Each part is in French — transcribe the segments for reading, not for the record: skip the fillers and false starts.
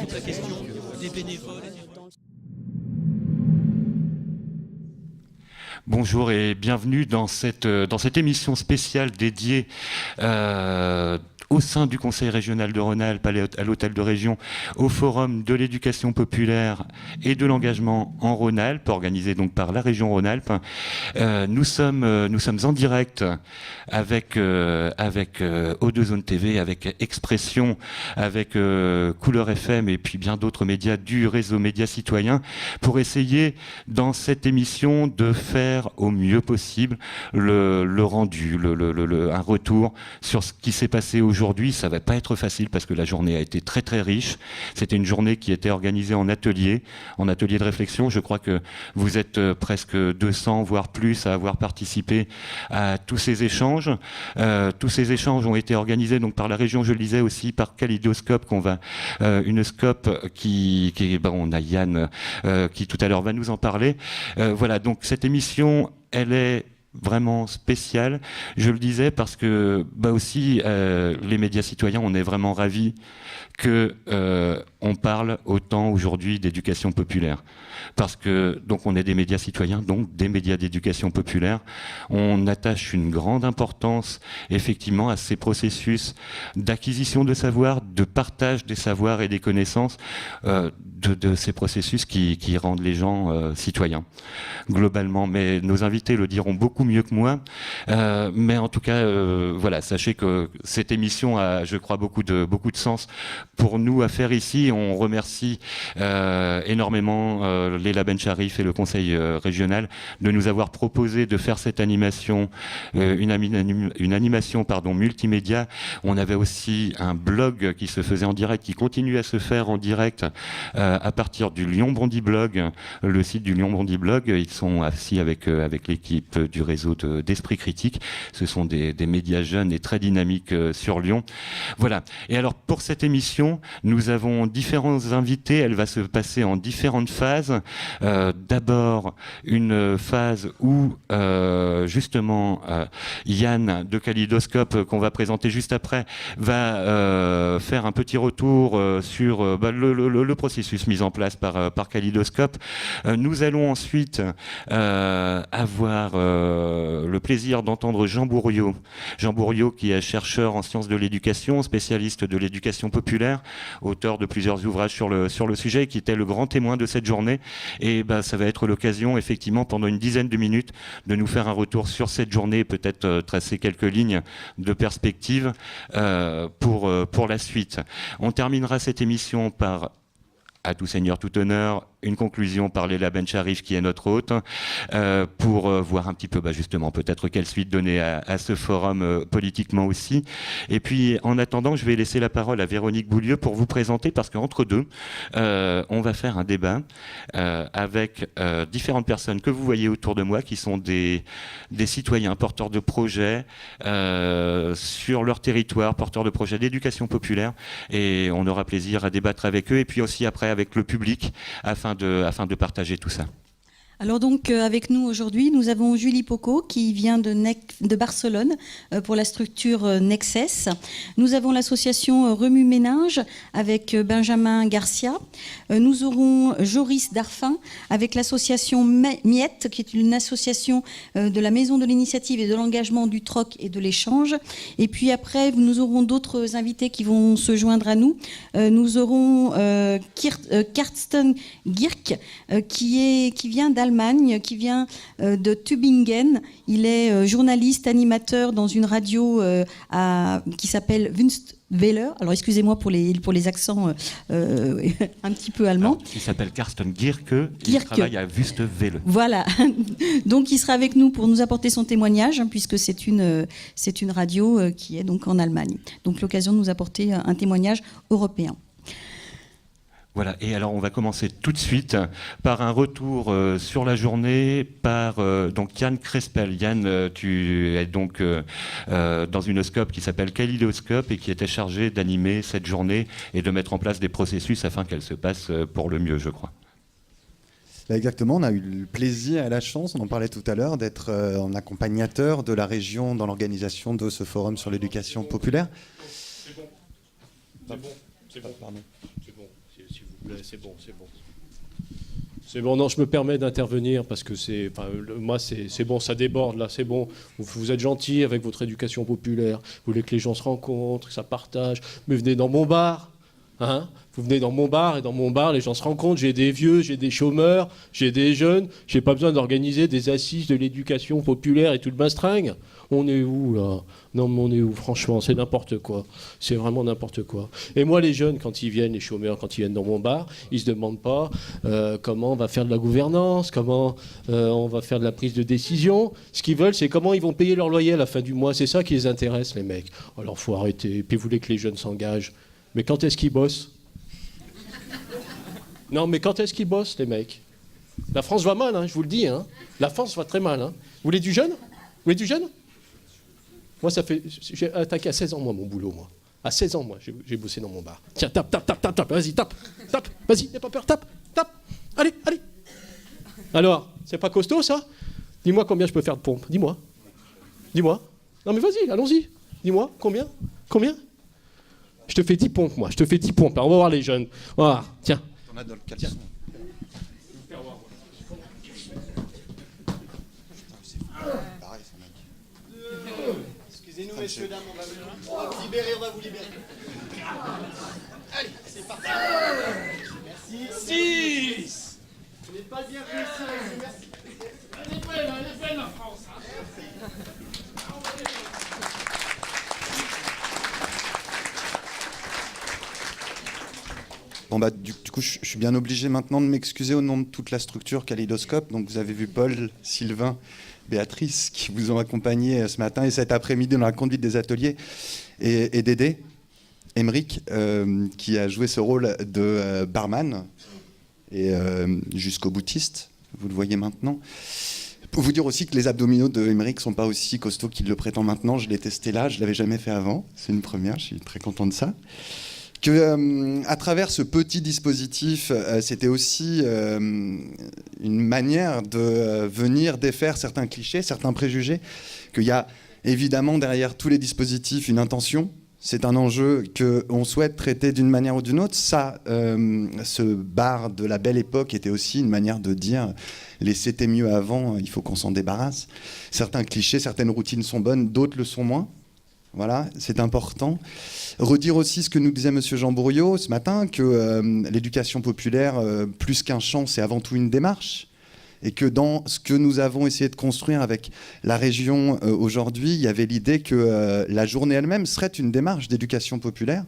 toute la question des bénévoles. Bonjour et bienvenue dans cette émission spéciale dédiée au sein du Conseil régional de Rhône-Alpes, à l'hôtel de région, au Forum de l'éducation populaire et de l'engagement en Rhône-Alpes, organisé donc par la région Rhône-Alpes. Nous sommes en direct avec O2Zone TV, avec Expression, avec Couleur FM et puis bien d'autres médias du réseau Médias Citoyens pour essayer dans cette émission de faire au mieux possible le rendu, un retour sur ce qui s'est passé aujourd'hui. Ça va pas être facile parce que la journée a été très très riche. C'était une journée qui était organisée en atelier de réflexion. Je crois que vous êtes presque 200 voire plus à avoir participé à tous ces échanges. Tous ces échanges ont été organisés donc par la région, je le disais aussi par Kaléidoscope, une scope on a Yann qui tout à l'heure va nous en parler. Voilà, donc cette émission, elle est vraiment spéciale, je le disais, parce que aussi les médias citoyens, on est vraiment ravis que on parle autant aujourd'hui d'éducation populaire, parce que donc on est des médias citoyens, donc des médias d'éducation populaire. On attache une grande importance effectivement à ces processus d'acquisition de savoir, de partage des savoirs et des connaissances, de ces processus qui rendent les gens citoyens globalement. Mais nos invités le diront beaucoup mieux que moi. Mais en tout cas, voilà, sachez que cette émission a, je crois, beaucoup de sens pour nous à faire ici. On remercie énormément Leila Bencharif et le Conseil régional de nous avoir proposé de faire cette animation, une animation multimédia. On avait aussi un blog qui se faisait en direct, qui continue à se faire en direct à partir du Lyon Bondy Blog, le site du Lyon Bondy Blog. Ils sont assis avec l'équipe du réseau d'Esprit Critique. Ce sont des médias jeunes et très dynamiques sur Lyon. Voilà. Et alors, pour cette émission, nous avons différents invités. Elle va se passer en différentes phases. D'abord, une phase où, justement, Yann de Kaléidoscope, qu'on va présenter juste après, va faire un petit retour sur le processus mis en place par Kaléidoscope. Nous allons ensuite avoir le plaisir d'entendre Jean Bourriaud. Jean Bourriaud, qui est chercheur en sciences de l'éducation, spécialiste de l'éducation populaire, auteur de plusieurs ouvrages sur le sujet, qui était le grand témoin de cette journée. Et ça va être l'occasion, effectivement, pendant une dizaine de minutes, de nous faire un retour sur cette journée, peut-être tracer quelques lignes de perspective pour la suite. On terminera cette émission par, à tout seigneur, tout honneur, une conclusion par Leila Bencharif, qui est notre hôte, pour voir un petit peu, justement, peut-être quelle suite donner à ce forum politiquement aussi. Et puis, en attendant, je vais laisser la parole à Véronique Boulieu pour vous présenter, parce qu'entre deux, on va faire un débat avec différentes personnes que vous voyez autour de moi, qui sont des citoyens porteurs de projets sur leur territoire, porteurs de projets d'éducation populaire, et on aura plaisir à débattre avec eux, et puis aussi après avec le public, afin de partager tout ça. Alors donc avec nous aujourd'hui, nous avons Julie Pocot qui vient de Barcelone pour la structure Nexes. Nous avons l'association Remue Ménage avec Benjamin Garcia. Nous aurons Joris Darfin avec l'association Miette, qui est une association de la Maison de l'Initiative et de l'Engagement du Troc et de l'Échange. Et puis après, nous aurons d'autres invités qui vont se joindre à nous. Nous aurons Karsten Gierk qui vient d'Allemagne, qui vient de Tübingen. Il est journaliste, animateur dans une radio qui s'appelle Wunstwelle. Alors excusez-moi pour les accents un petit peu allemands. Alors, il s'appelle Karsten Gierke, il travaille à Wunstwelle. Voilà. Donc il sera avec nous pour nous apporter son témoignage, puisque c'est une radio qui est donc en Allemagne. Donc l'occasion de nous apporter un témoignage européen. Voilà, et alors on va commencer tout de suite par un retour sur la journée par donc Yann Crespel. Yann, tu es donc dans une scope qui s'appelle Kaléidoscope et qui était chargée d'animer cette journée et de mettre en place des processus afin qu'elle se passe pour le mieux, je crois. Exactement, on a eu le plaisir et la chance, on en parlait tout à l'heure, d'être en accompagnateur de la région dans l'organisation de ce forum sur l'éducation populaire. C'est bon. Pardon. C'est bon. s'il vous plaît, c'est bon. C'est bon, non, je me permets d'intervenir parce que moi, c'est bon, ça déborde là, c'est bon. Vous êtes gentil avec votre éducation populaire. Vous voulez que les gens se rencontrent, que ça partage. Mais venez dans mon bar, hein. Vous venez dans mon bar et dans mon bar, les gens se rencontrent. J'ai des vieux, j'ai des chômeurs, j'ai des jeunes. J'ai pas besoin d'organiser des assises de l'éducation populaire et tout le bastringue. On est où là? Non, mais on est où? Franchement, c'est n'importe quoi. C'est vraiment n'importe quoi. Et moi, les jeunes, quand ils viennent, les chômeurs, quand ils viennent dans mon bar, ils se demandent pas comment on va faire de la gouvernance, comment on va faire de la prise de décision. Ce qu'ils veulent, c'est comment ils vont payer leur loyer à la fin du mois. C'est ça qui les intéresse, les mecs. Alors, faut arrêter. Et puis, vous voulez que les jeunes s'engagent. Mais quand est-ce qu'ils bossent? Non, mais quand est-ce qu'ils bossent, les mecs? La France va mal, hein, je vous le dis. Hein. La France va très mal. Hein. Vous voulez du jeune? Vous voulez du jeune? Moi, j'ai attaqué à 16 ans, moi, mon boulot, moi. À 16 ans, moi, j'ai bossé dans mon bar. Tiens, tape, vas-y, tape, vas-y, n'aie pas peur, tape, allez. Alors, c'est pas costaud, ça? Dis-moi combien je peux faire de pompe, dis-moi. Non, mais vas-y, allons-y. Dis-moi, combien? Je te fais 10 pompes, moi, Alors, on va voir les jeunes. Voilà, tiens. On a dans le caleçon. Excusez-nous, messieurs, dames, on va vous libérer, Allez, c'est parti. Merci. 6. Vous n'êtes pas bien réussi, merci. Elle est belle, la France. Bon bah, du coup, je suis bien obligé maintenant de m'excuser au nom de toute la structure Kaléidoscope. Donc vous avez vu Paul, Sylvain, Béatrice qui vous ont accompagné ce matin et cet après-midi dans la conduite des ateliers, et Dédé, Émeric, qui a joué ce rôle de barman et jusqu'au boutiste, vous le voyez maintenant. Pour vous dire aussi que les abdominaux de Émeric ne sont pas aussi costauds qu'il le prétend maintenant. Je l'ai testé là, je ne l'avais jamais fait avant. C'est une première, je suis très content de ça. À travers ce petit dispositif, c'était aussi une manière de venir défaire certains clichés, certains préjugés, qu'il y a évidemment derrière tous les dispositifs une intention. C'est un enjeu qu'on souhaite traiter d'une manière ou d'une autre. Ça, ce bar de la belle époque était aussi une manière de dire les c'était mieux avant, il faut qu'on s'en débarrasse. Certains clichés, certaines routines sont bonnes, d'autres le sont moins. Voilà, c'est important. Redire aussi ce que nous disait M. Jean Bourriot ce matin, que l'éducation populaire, plus qu'un chant, c'est avant tout une démarche. Et que dans ce que nous avons essayé de construire avec la région aujourd'hui, il y avait l'idée que la journée elle-même serait une démarche d'éducation populaire.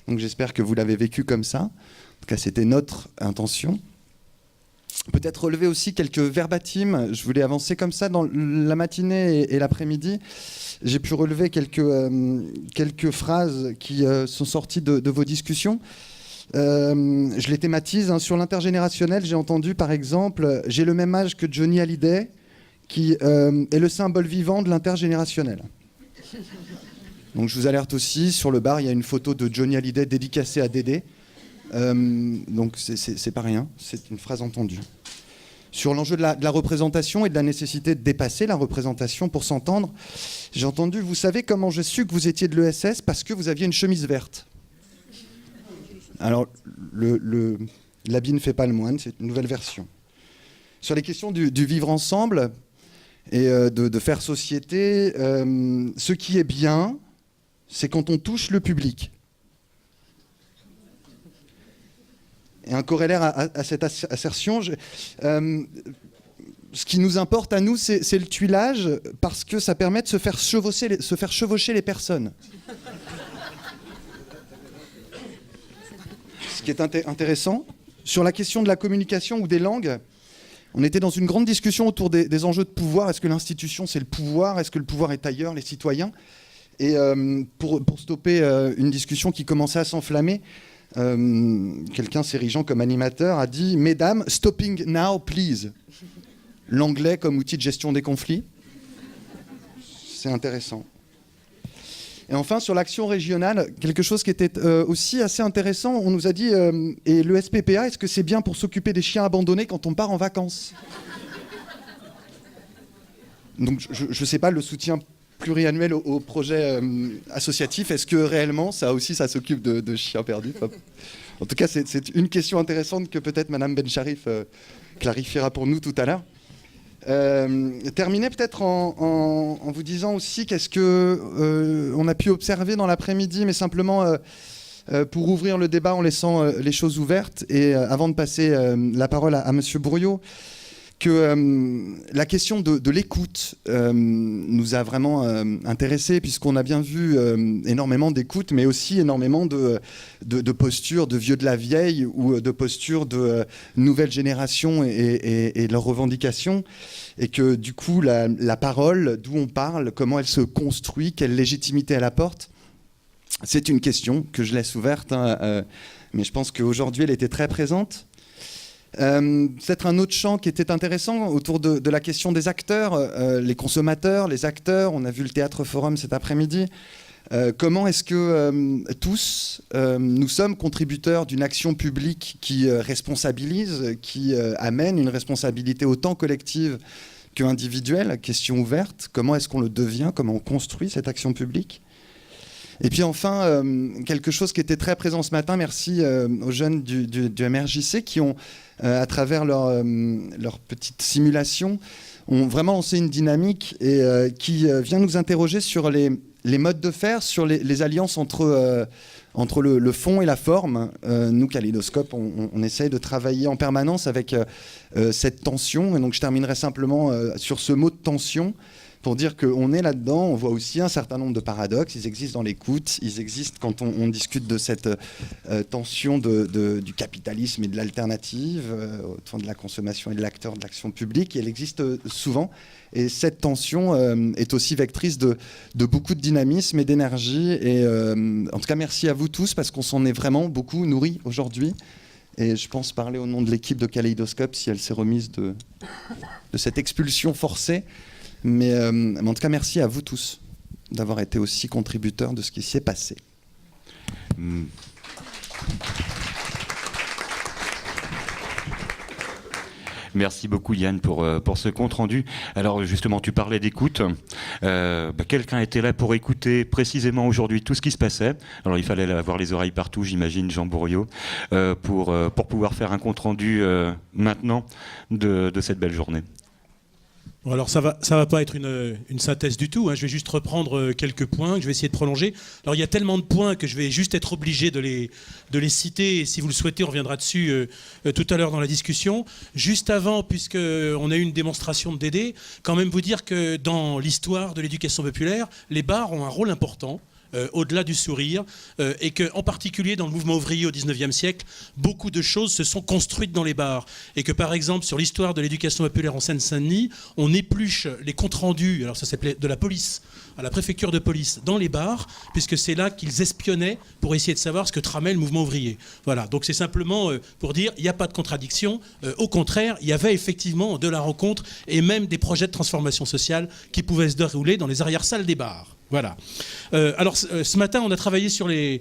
Donc j'espère que vous l'avez vécu comme ça. En tout cas, c'était notre intention. Peut-être relever aussi quelques verbatims. Je voulais avancer comme ça dans la matinée et l'après-midi. J'ai pu relever quelques phrases qui sont sorties de vos discussions. Je les thématise. Hein. Sur l'intergénérationnel, j'ai entendu par exemple « J'ai le même âge que Johnny Hallyday » qui est le symbole vivant de l'intergénérationnel. Donc je vous alerte aussi, sur le bar, il y a une photo de Johnny Hallyday dédicacée à Dédé. Donc c'est pas rien, c'est une phrase entendue. Sur l'enjeu de la représentation et de la nécessité de dépasser la représentation pour s'entendre, j'ai entendu, vous savez comment j'ai su que vous étiez de l'ESS? Parce que vous aviez une chemise verte. Alors, l'habit ne fait pas le moine, c'est une nouvelle version. Sur les questions du vivre ensemble et de faire société, ce qui est bien, c'est quand on touche le public. Et un corollaire à cette assertion, ce qui nous importe à nous, c'est le tuilage, parce que ça permet de se faire chevaucher les personnes. Ce qui est intéressant, sur la question de la communication ou des langues, on était dans une grande discussion autour des enjeux de pouvoir. Est-ce que l'institution, c'est le pouvoir? Est-ce que le pouvoir est ailleurs, les citoyens? Et pour stopper une discussion qui commençait à s'enflammer, quelqu'un s'érigeant comme animateur a dit « Mesdames, stopping now, please ». L'anglais comme outil de gestion des conflits. C'est intéressant. Et enfin, sur l'action régionale, quelque chose qui était aussi assez intéressant, on nous a dit et le SPPA, est-ce que c'est bien pour s'occuper des chiens abandonnés quand on part en vacances? Donc je ne sais pas, le soutien pluriannuel au projet associatif, est-ce que réellement ça aussi ça s'occupe de chiens perdus? En tout cas, c'est une question intéressante que peut-être Madame Bencharif clarifiera pour nous tout à l'heure. Terminer peut-être en vous disant aussi qu'est-ce que on a pu observer dans l'après-midi, mais simplement pour ouvrir le débat en laissant les choses ouvertes. Et avant de passer la parole à Monsieur Bourriaud, que la question de l'écoute nous a vraiment intéressés, puisqu'on a bien vu énormément d'écoute, mais aussi énormément de postures de vieux de la vieille ou de postures de nouvelle génération et leurs revendications. Et que du coup, la parole, d'où on parle, comment elle se construit, quelle légitimité elle apporte, c'est une question que je laisse ouverte, hein, mais je pense qu'aujourd'hui, elle était très présente. Peut-être un autre champ qui était intéressant autour de la question des acteurs, les consommateurs, les acteurs. On a vu le Théâtre Forum cet après-midi. Comment est-ce que tous, nous sommes contributeurs d'une action publique qui responsabilise, qui amène une responsabilité autant collective qu'individuelle? Question ouverte. Comment est-ce qu'on le devient? Comment on construit cette action publique? Et puis enfin, quelque chose qui était très présent ce matin, merci aux jeunes du MRJC qui ont, à travers leur petite simulation, ont vraiment lancé une dynamique et qui vient nous interroger sur les modes de faire, sur les alliances entre le fond et la forme. Nous, Kaléidoscope, on essaye de travailler en permanence avec cette tension. Et donc je terminerai simplement sur ce mot de tension, pour dire qu'on est là-dedans. On voit aussi un certain nombre de paradoxes. Ils existent dans l'écoute, ils existent quand on discute de cette tension du capitalisme et de l'alternative, autour de la consommation et de l'acteur de l'action publique. Et elle existe souvent. Et cette tension est aussi vectrice de beaucoup de dynamisme et d'énergie. Et en tout cas, merci à vous tous, parce qu'on s'en est vraiment beaucoup nourris aujourd'hui. Et je pense parler au nom de l'équipe de Kaléidoscope, si elle s'est remise de cette expulsion forcée. Mais en tout cas, merci à vous tous d'avoir été aussi contributeurs de ce qui s'y est passé. Merci beaucoup Yann pour ce compte rendu. Alors justement, tu parlais d'écoute. Quelqu'un était là pour écouter précisément aujourd'hui tout ce qui se passait. Alors il fallait avoir les oreilles partout, j'imagine, Jean Bourriaud, pour pouvoir faire un compte rendu maintenant de cette belle journée. Bon, alors ça va pas être une synthèse du tout, hein. Je vais juste reprendre quelques points que je vais essayer de prolonger. Alors il y a tellement de points que je vais juste être obligé de les citer, et si vous le souhaitez on reviendra dessus tout à l'heure dans la discussion. Juste avant, puisqu'on a eu une démonstration de Dédé, quand même vous dire que dans l'histoire de l'éducation populaire, les bars ont un rôle important. Au-delà du sourire, et qu'en particulier dans le mouvement ouvrier au XIXe siècle, beaucoup de choses se sont construites dans les bars. Et que par exemple, sur l'histoire de l'éducation populaire en Seine-Saint-Denis, on épluche les comptes rendus, alors ça s'appelait de la police, à la préfecture de police, dans les bars, puisque c'est là qu'ils espionnaient pour essayer de savoir ce que tramait le mouvement ouvrier. Voilà, donc c'est simplement pour dire, il n'y a pas de contradiction, au contraire, il y avait effectivement de la rencontre et même des projets de transformation sociale qui pouvaient se dérouler dans les arrière-salles des bars. Voilà. Alors ce matin, on a travaillé sur les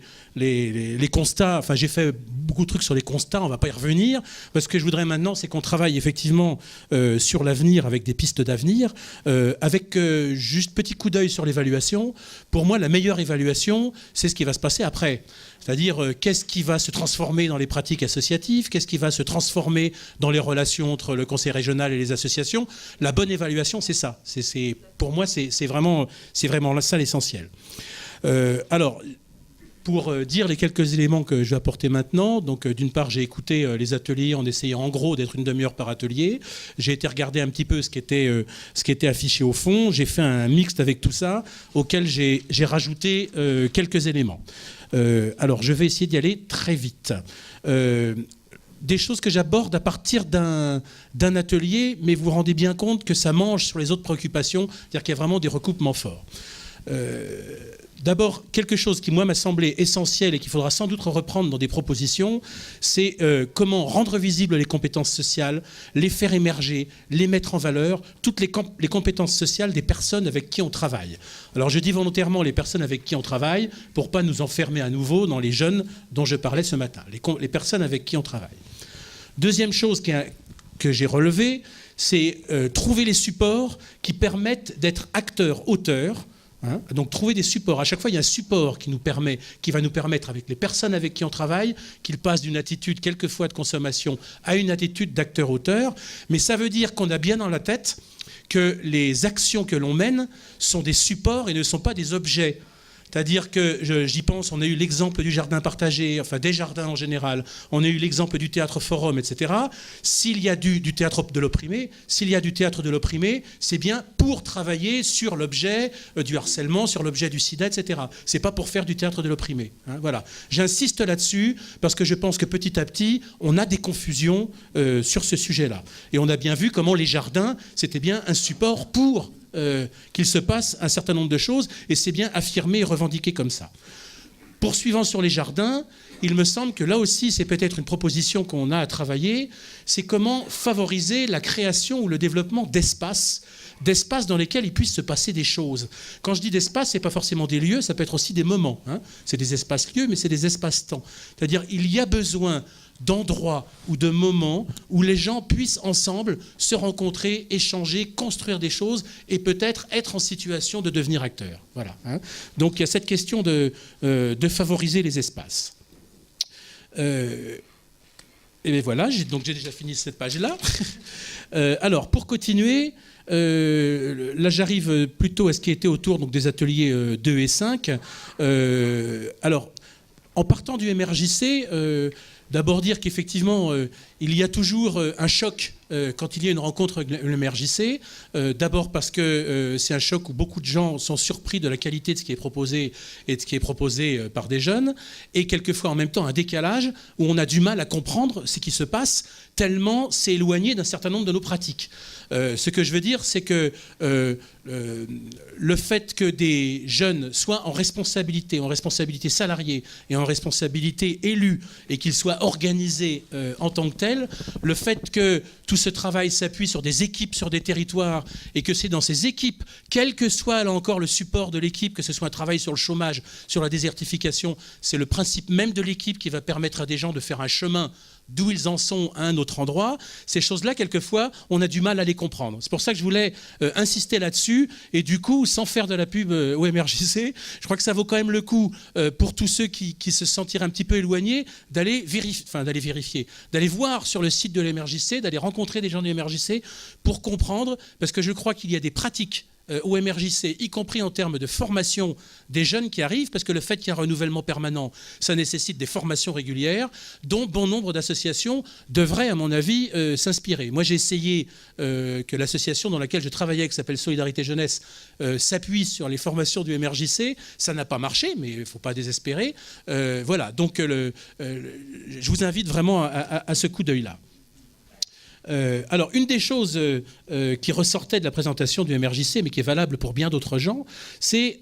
constats. Enfin, j'ai fait beaucoup de trucs sur les constats. On ne va pas y revenir. Parce que je voudrais maintenant, c'est qu'on travaille effectivement sur l'avenir avec des pistes d'avenir, avec juste petit coup d'œil sur l'évaluation. Pour moi, la meilleure évaluation, c'est ce qui va se passer après. C'est-à-dire, qu'est-ce qui va se transformer dans les pratiques associatives? Qu'est-ce qui va se transformer dans les relations entre le conseil régional et les associations? La bonne évaluation, c'est ça. Pour moi, c'est vraiment ça l'essentiel. Alors, pour dire les quelques éléments que je vais apporter maintenant, donc d'une part, j'ai écouté les ateliers en essayant en gros d'être une demi-heure par atelier. J'ai été regarder un petit peu ce qui était affiché au fond. J'ai fait un mixte avec tout ça, auquel j'ai rajouté quelques éléments. Alors, je vais essayer d'y aller très vite. Des choses que j'aborde à partir d'un atelier, mais vous vous rendez bien compte que ça mange sur les autres préoccupations, c'est-à-dire qu'il y a vraiment des recoupements forts. D'abord, quelque chose qui, moi, m'a semblé essentiel et qu'il faudra sans doute reprendre dans des propositions, c'est comment rendre visibles les compétences sociales, les faire émerger, les mettre en valeur, toutes les compétences sociales des personnes avec qui on travaille. Alors, je dis volontairement les personnes avec qui on travaille pour ne pas nous enfermer à nouveau dans les jeunes dont je parlais ce matin, les personnes avec qui on travaille. Deuxième chose que j'ai relevée, c'est trouver les supports qui permettent d'être acteurs-auteurs Hein, donc trouver des supports. À chaque fois, il y a un support qui va nous permettre, avec les personnes avec qui on travaille, qu'ils passent d'une attitude quelquefois de consommation à une attitude d'acteur-auteur. Mais ça veut dire qu'on a bien dans la tête que les actions que l'on mène sont des supports et ne sont pas des objets. C'est-à-dire que, j'y pense, on a eu l'exemple du jardin partagé, enfin des jardins en général, on a eu l'exemple du théâtre forum, etc. S'il y a du théâtre de l'opprimé, c'est bien pour travailler sur l'objet du harcèlement, sur l'objet du sida, etc. C'est pas pour faire du théâtre de l'opprimé. Hein, voilà. J'insiste là-dessus parce que je pense que petit à petit, on a des confusions sur ce sujet-là. Et on a bien vu comment les jardins, c'était bien un support pour qu'il se passe un certain nombre de choses, et c'est bien affirmé et revendiqué comme ça. Poursuivant sur les jardins, il me semble que là aussi, c'est peut-être une proposition qu'on a à travailler, c'est comment favoriser la création ou le développement d'espaces dans lesquels il puisse se passer des choses. Quand je dis d'espace, ce n'est pas forcément des lieux, ça peut être aussi des moments. Hein. C'est des espaces-lieux, mais c'est des espaces-temps. C'est-à-dire il y a besoin d'endroits ou de moments où les gens puissent ensemble se rencontrer, échanger, construire des choses et peut-être être en situation de devenir acteurs. Voilà, hein. Donc il y a cette question de favoriser les espaces. Et bien voilà, j'ai déjà fini cette page-là. Alors, pour continuer, là j'arrive plutôt à ce qui était autour donc, des ateliers 2 et 5. Alors, en partant du MRJC, d'abord dire qu'effectivement, il y a toujours un choc quand il y a une rencontre avec le MRJC. D'abord parce que c'est un choc où beaucoup de gens sont surpris de la qualité de ce qui est proposé et de ce qui est proposé par des jeunes. Et quelquefois, en même temps, un décalage où on a du mal à comprendre ce qui se passe tellement c'est éloigné d'un certain nombre de nos pratiques. Ce que je veux dire, c'est que le fait que des jeunes soient en responsabilité salariée et en responsabilité élue et qu'ils soient organisés en tant que tels, le fait que tout ce travail s'appuie sur des équipes, sur des territoires et que c'est dans ces équipes, quel que soit là encore le support de l'équipe, que ce soit un travail sur le chômage, sur la désertification, c'est le principe même de l'équipe qui va permettre à des gens de faire un chemin d'où ils en sont à un autre endroit. Ces choses-là, quelquefois, on a du mal à les comprendre. C'est pour ça que je voulais insister là-dessus. Et du coup, sans faire de la pub au MRJC, je crois que ça vaut quand même le coup pour tous ceux qui se sentiraient un petit peu éloignés d'aller vérifier, d'aller voir sur le site de l'MRJC, d'aller rencontrer des gens du MRJC pour comprendre, parce que je crois qu'il y a des pratiques au MRJC, y compris en termes de formation des jeunes qui arrivent, parce que le fait qu'il y ait un renouvellement permanent, ça nécessite des formations régulières, dont bon nombre d'associations devraient, à mon avis, s'inspirer. Moi, j'ai essayé que l'association dans laquelle je travaillais, qui s'appelle Solidarité Jeunesse, s'appuie sur les formations du MRJC. Ça n'a pas marché, mais il ne faut pas désespérer. Voilà, donc je vous invite vraiment à ce coup d'œil-là. Alors, une des choses qui ressortait de la présentation du MRJC, mais qui est valable pour bien d'autres gens, c'est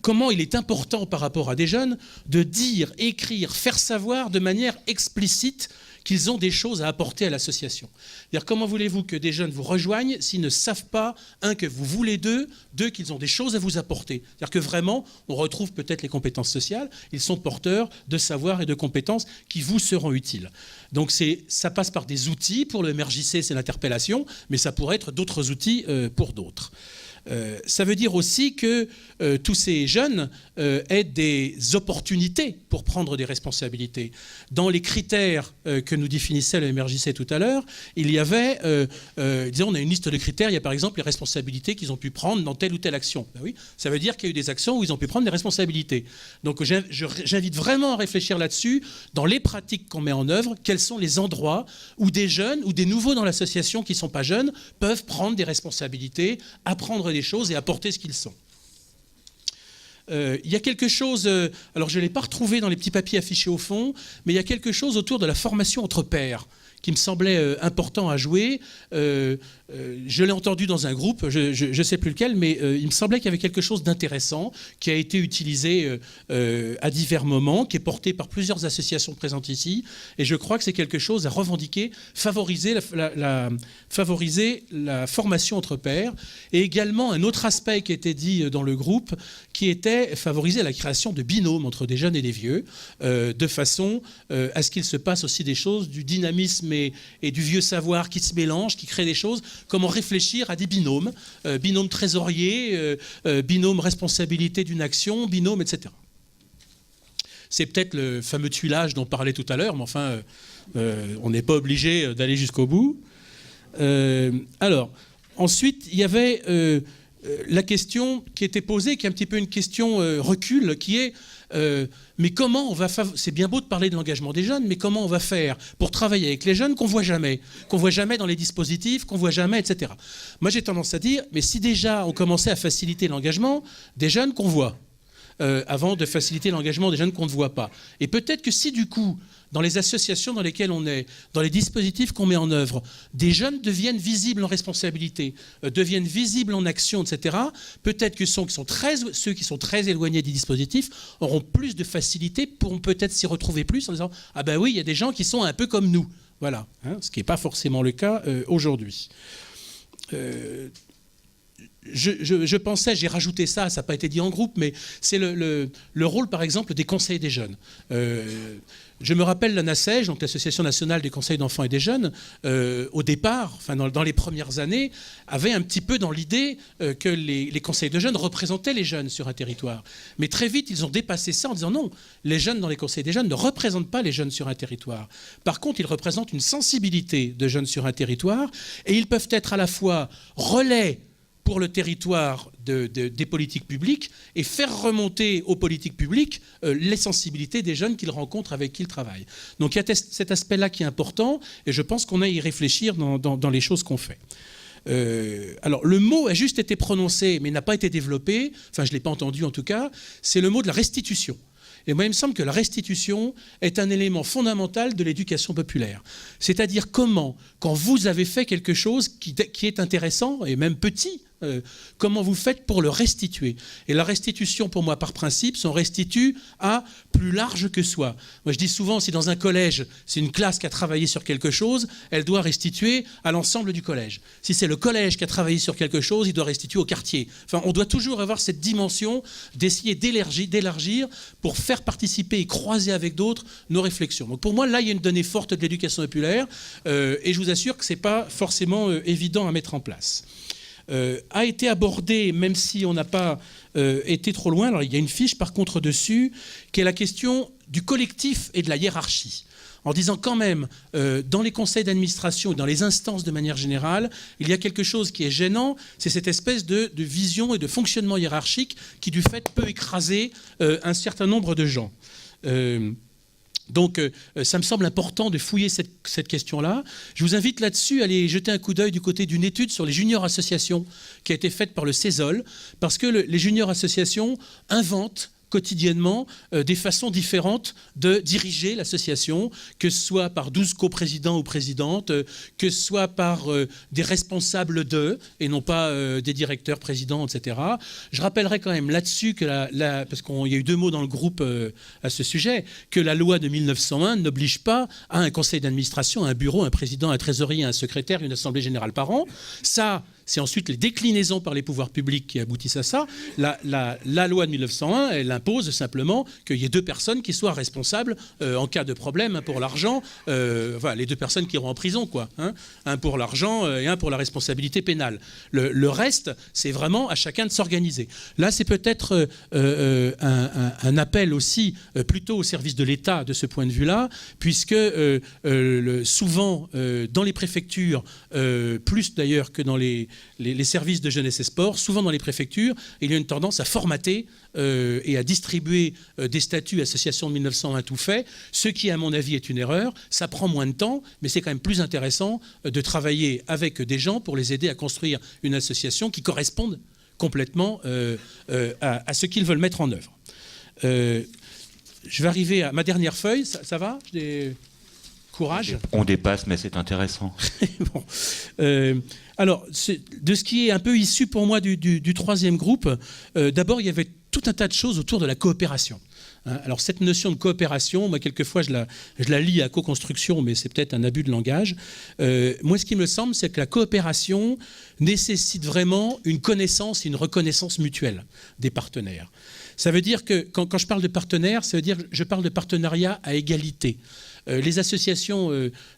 comment il est important par rapport à des jeunes de dire, écrire, faire savoir de manière explicite qu'ils ont des choses à apporter à l'association. C'est-à-dire, comment voulez-vous que des jeunes vous rejoignent s'ils ne savent pas, un, que vous voulez d'eux, deux, qu'ils ont des choses à vous apporter. C'est-à-dire que vraiment, on retrouve peut-être les compétences sociales, ils sont porteurs de savoir et de compétences qui vous seront utiles. Donc ça passe par des outils. Pour le MRJC, c'est l'interpellation, mais ça pourrait être d'autres outils pour d'autres. Ça veut dire aussi que tous ces jeunes aient des opportunités pour prendre des responsabilités. Dans les critères que nous définissait le MRJC tout à l'heure, il y avait, disons, on a une liste de critères, il y a par exemple les responsabilités qu'ils ont pu prendre dans telle ou telle action. Ben oui, ça veut dire qu'il y a eu des actions où ils ont pu prendre des responsabilités. Donc j'invite vraiment à réfléchir là-dessus, dans les pratiques qu'on met en œuvre, quels sont les endroits où des jeunes ou des nouveaux dans l'association qui ne sont pas jeunes peuvent prendre des responsabilités, apprendre des choses et apporter ce qu'ils sont. Il y a quelque chose, alors je ne l'ai pas retrouvé dans les petits papiers affichés au fond, mais il y a quelque chose autour de la formation entre pairs qui me semblait important à jouer. Je l'ai entendu dans un groupe, je ne sais plus lequel, mais il me semblait qu'il y avait quelque chose d'intéressant qui a été utilisé à divers moments, qui est porté par plusieurs associations présentes ici, et je crois que c'est quelque chose à revendiquer, favoriser la formation entre pairs, et également un autre aspect qui était dit dans le groupe, qui était favoriser la création de binômes entre des jeunes et des vieux, de façon à ce qu'il se passe aussi des choses, du dynamisme et du vieux savoir qui se mélangent, qui créent des choses. Comment réfléchir à des binômes, binôme trésorier, binôme responsabilité d'une action, binôme, etc. C'est peut-être le fameux tuilage dont on parlait tout à l'heure, mais enfin, on n'est pas obligé d'aller jusqu'au bout. Alors, ensuite, il y avait la question qui était posée, qui est un petit peu une question recul, qui est mais comment on va c'est bien beau de parler de l'engagement des jeunes, mais comment on va faire pour travailler avec les jeunes qu'on voit jamais dans les dispositifs, qu'on voit jamais, etc. Moi, j'ai tendance à dire, mais si déjà on commençait à faciliter l'engagement des jeunes qu'on voit, avant de faciliter l'engagement des jeunes qu'on ne voit pas. Et peut-être que si du coup, dans les associations dans lesquelles on est, dans les dispositifs qu'on met en œuvre, des jeunes deviennent visibles en responsabilité, deviennent visibles en action, etc., peut-être que ceux qui sont très éloignés des dispositifs auront plus de facilité, pourront peut-être s'y retrouver plus en disant « Ah ben oui, il y a des gens qui sont un peu comme nous ». Voilà, hein, ce qui n'est pas forcément le cas aujourd'hui. Je pensais, j'ai rajouté ça n'a pas été dit en groupe, mais c'est le rôle, par exemple, des conseils des jeunes. Je me rappelle la NACEJ, donc l'Association nationale des conseils d'enfants et des jeunes, au départ, enfin dans les premières années, avait un petit peu dans l'idée que les conseils de jeunes représentaient les jeunes sur un territoire. Mais très vite, ils ont dépassé ça en disant non, les jeunes dans les conseils des jeunes ne représentent pas les jeunes sur un territoire. Par contre, ils représentent une sensibilité de jeunes sur un territoire et ils peuvent être à la fois relais pour le territoire des politiques publiques et faire remonter aux politiques publiques les sensibilités des jeunes qu'ils rencontrent, avec qui ils travaillent. Donc il y a cet aspect-là qui est important et je pense qu'on a à y réfléchir dans les choses qu'on fait. Alors le mot a juste été prononcé mais n'a pas été développé, enfin je ne l'ai pas entendu en tout cas, c'est le mot de la restitution. Et moi, il me semble que la restitution est un élément fondamental de l'éducation populaire. C'est-à-dire comment, quand vous avez fait quelque chose qui est intéressant et même petit, comment vous faites pour le restituer. Et la restitution, pour moi, par principe, on restitue à plus large que soi. Moi, je dis souvent, si dans un collège, c'est une classe qui a travaillé sur quelque chose, elle doit restituer à l'ensemble du collège. Si c'est le collège qui a travaillé sur quelque chose, il doit restituer au quartier. Enfin, on doit toujours avoir cette dimension d'essayer d'élargir pour faire participer et croiser avec d'autres nos réflexions. Donc pour moi, là, il y a une donnée forte de l'éducation populaire et je vous assure que ce n'est pas forcément évident à mettre en place. A été abordé, même si on n'a pas été trop loin, alors il y a une fiche par contre dessus, qui est la question du collectif et de la hiérarchie. En disant quand même, dans les conseils d'administration et dans les instances de manière générale, il y a quelque chose qui est gênant, c'est cette espèce de vision et de fonctionnement hiérarchique qui, du fait, peut écraser un certain nombre de gens. Donc, ça me semble important de fouiller cette question-là. Je vous invite là-dessus à aller jeter un coup d'œil du côté d'une étude sur les juniors associations qui a été faite par le CESOL, parce que les juniors associations inventent quotidiennement des façons différentes de diriger l'association, que ce soit par 12 coprésidents ou présidentes, que ce soit par des responsables d'eux, et non pas des directeurs, présidents, etc. Je rappellerai quand même là-dessus, que parce qu'il y a eu 2 mots dans le groupe à ce sujet, que la loi de 1901 n'oblige pas à un conseil d'administration, à un bureau, un président, un trésorier, un secrétaire, une assemblée générale par an. Ça, c'est ensuite les déclinaisons par les pouvoirs publics qui aboutissent à ça. La loi de 1901, elle impose simplement qu'il y ait 2 personnes qui soient responsables en cas de problème, un pour l'argent, voilà, les 2 personnes qui iront en prison, quoi, hein, un pour l'argent et un pour la responsabilité pénale. Le reste, c'est vraiment à chacun de s'organiser. Là, c'est peut-être un appel aussi plutôt au service de l'État de ce point de vue-là, puisque souvent dans les préfectures, plus d'ailleurs que dans les services de jeunesse et sport, souvent dans les préfectures, il y a une tendance à formater et à distribuer des statuts associations de 1901 tout fait, ce qui, à mon avis, est une erreur. Ça prend moins de temps, mais c'est quand même plus intéressant de travailler avec des gens pour les aider à construire une association qui corresponde complètement à ce qu'ils veulent mettre en œuvre. Je vais arriver à ma dernière feuille. Ça va ? Courage. On dépasse, mais c'est intéressant. Bon. Alors, de ce qui est un peu issu pour moi du 3e groupe, d'abord, il y avait tout un tas de choses autour de la coopération. Alors, cette notion de coopération, moi, quelquefois, je la lis à co-construction, mais c'est peut-être un abus de langage. Moi, ce qui me semble, c'est que la coopération nécessite vraiment une connaissance et une reconnaissance mutuelle des partenaires. Ça veut dire que, quand je parle de partenaires, ça veut dire que je parle de partenariat à égalité. Les associations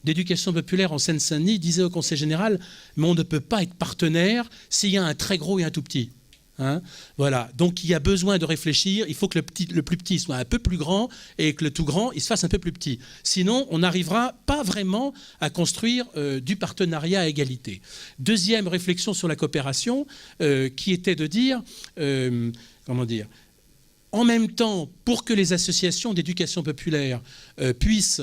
d'éducation populaire en Seine-Saint-Denis disaient au Conseil général, mais on ne peut pas être partenaire s'il y a un très gros et un tout petit. Hein, voilà, donc il y a besoin de réfléchir, il faut que le plus petit soit un peu plus grand et que le tout grand il se fasse un peu plus petit. Sinon, on n'arrivera pas vraiment à construire du partenariat à égalité. Deuxième réflexion sur la coopération, qui était de dire, en même temps, pour que les associations d'éducation populaire puissent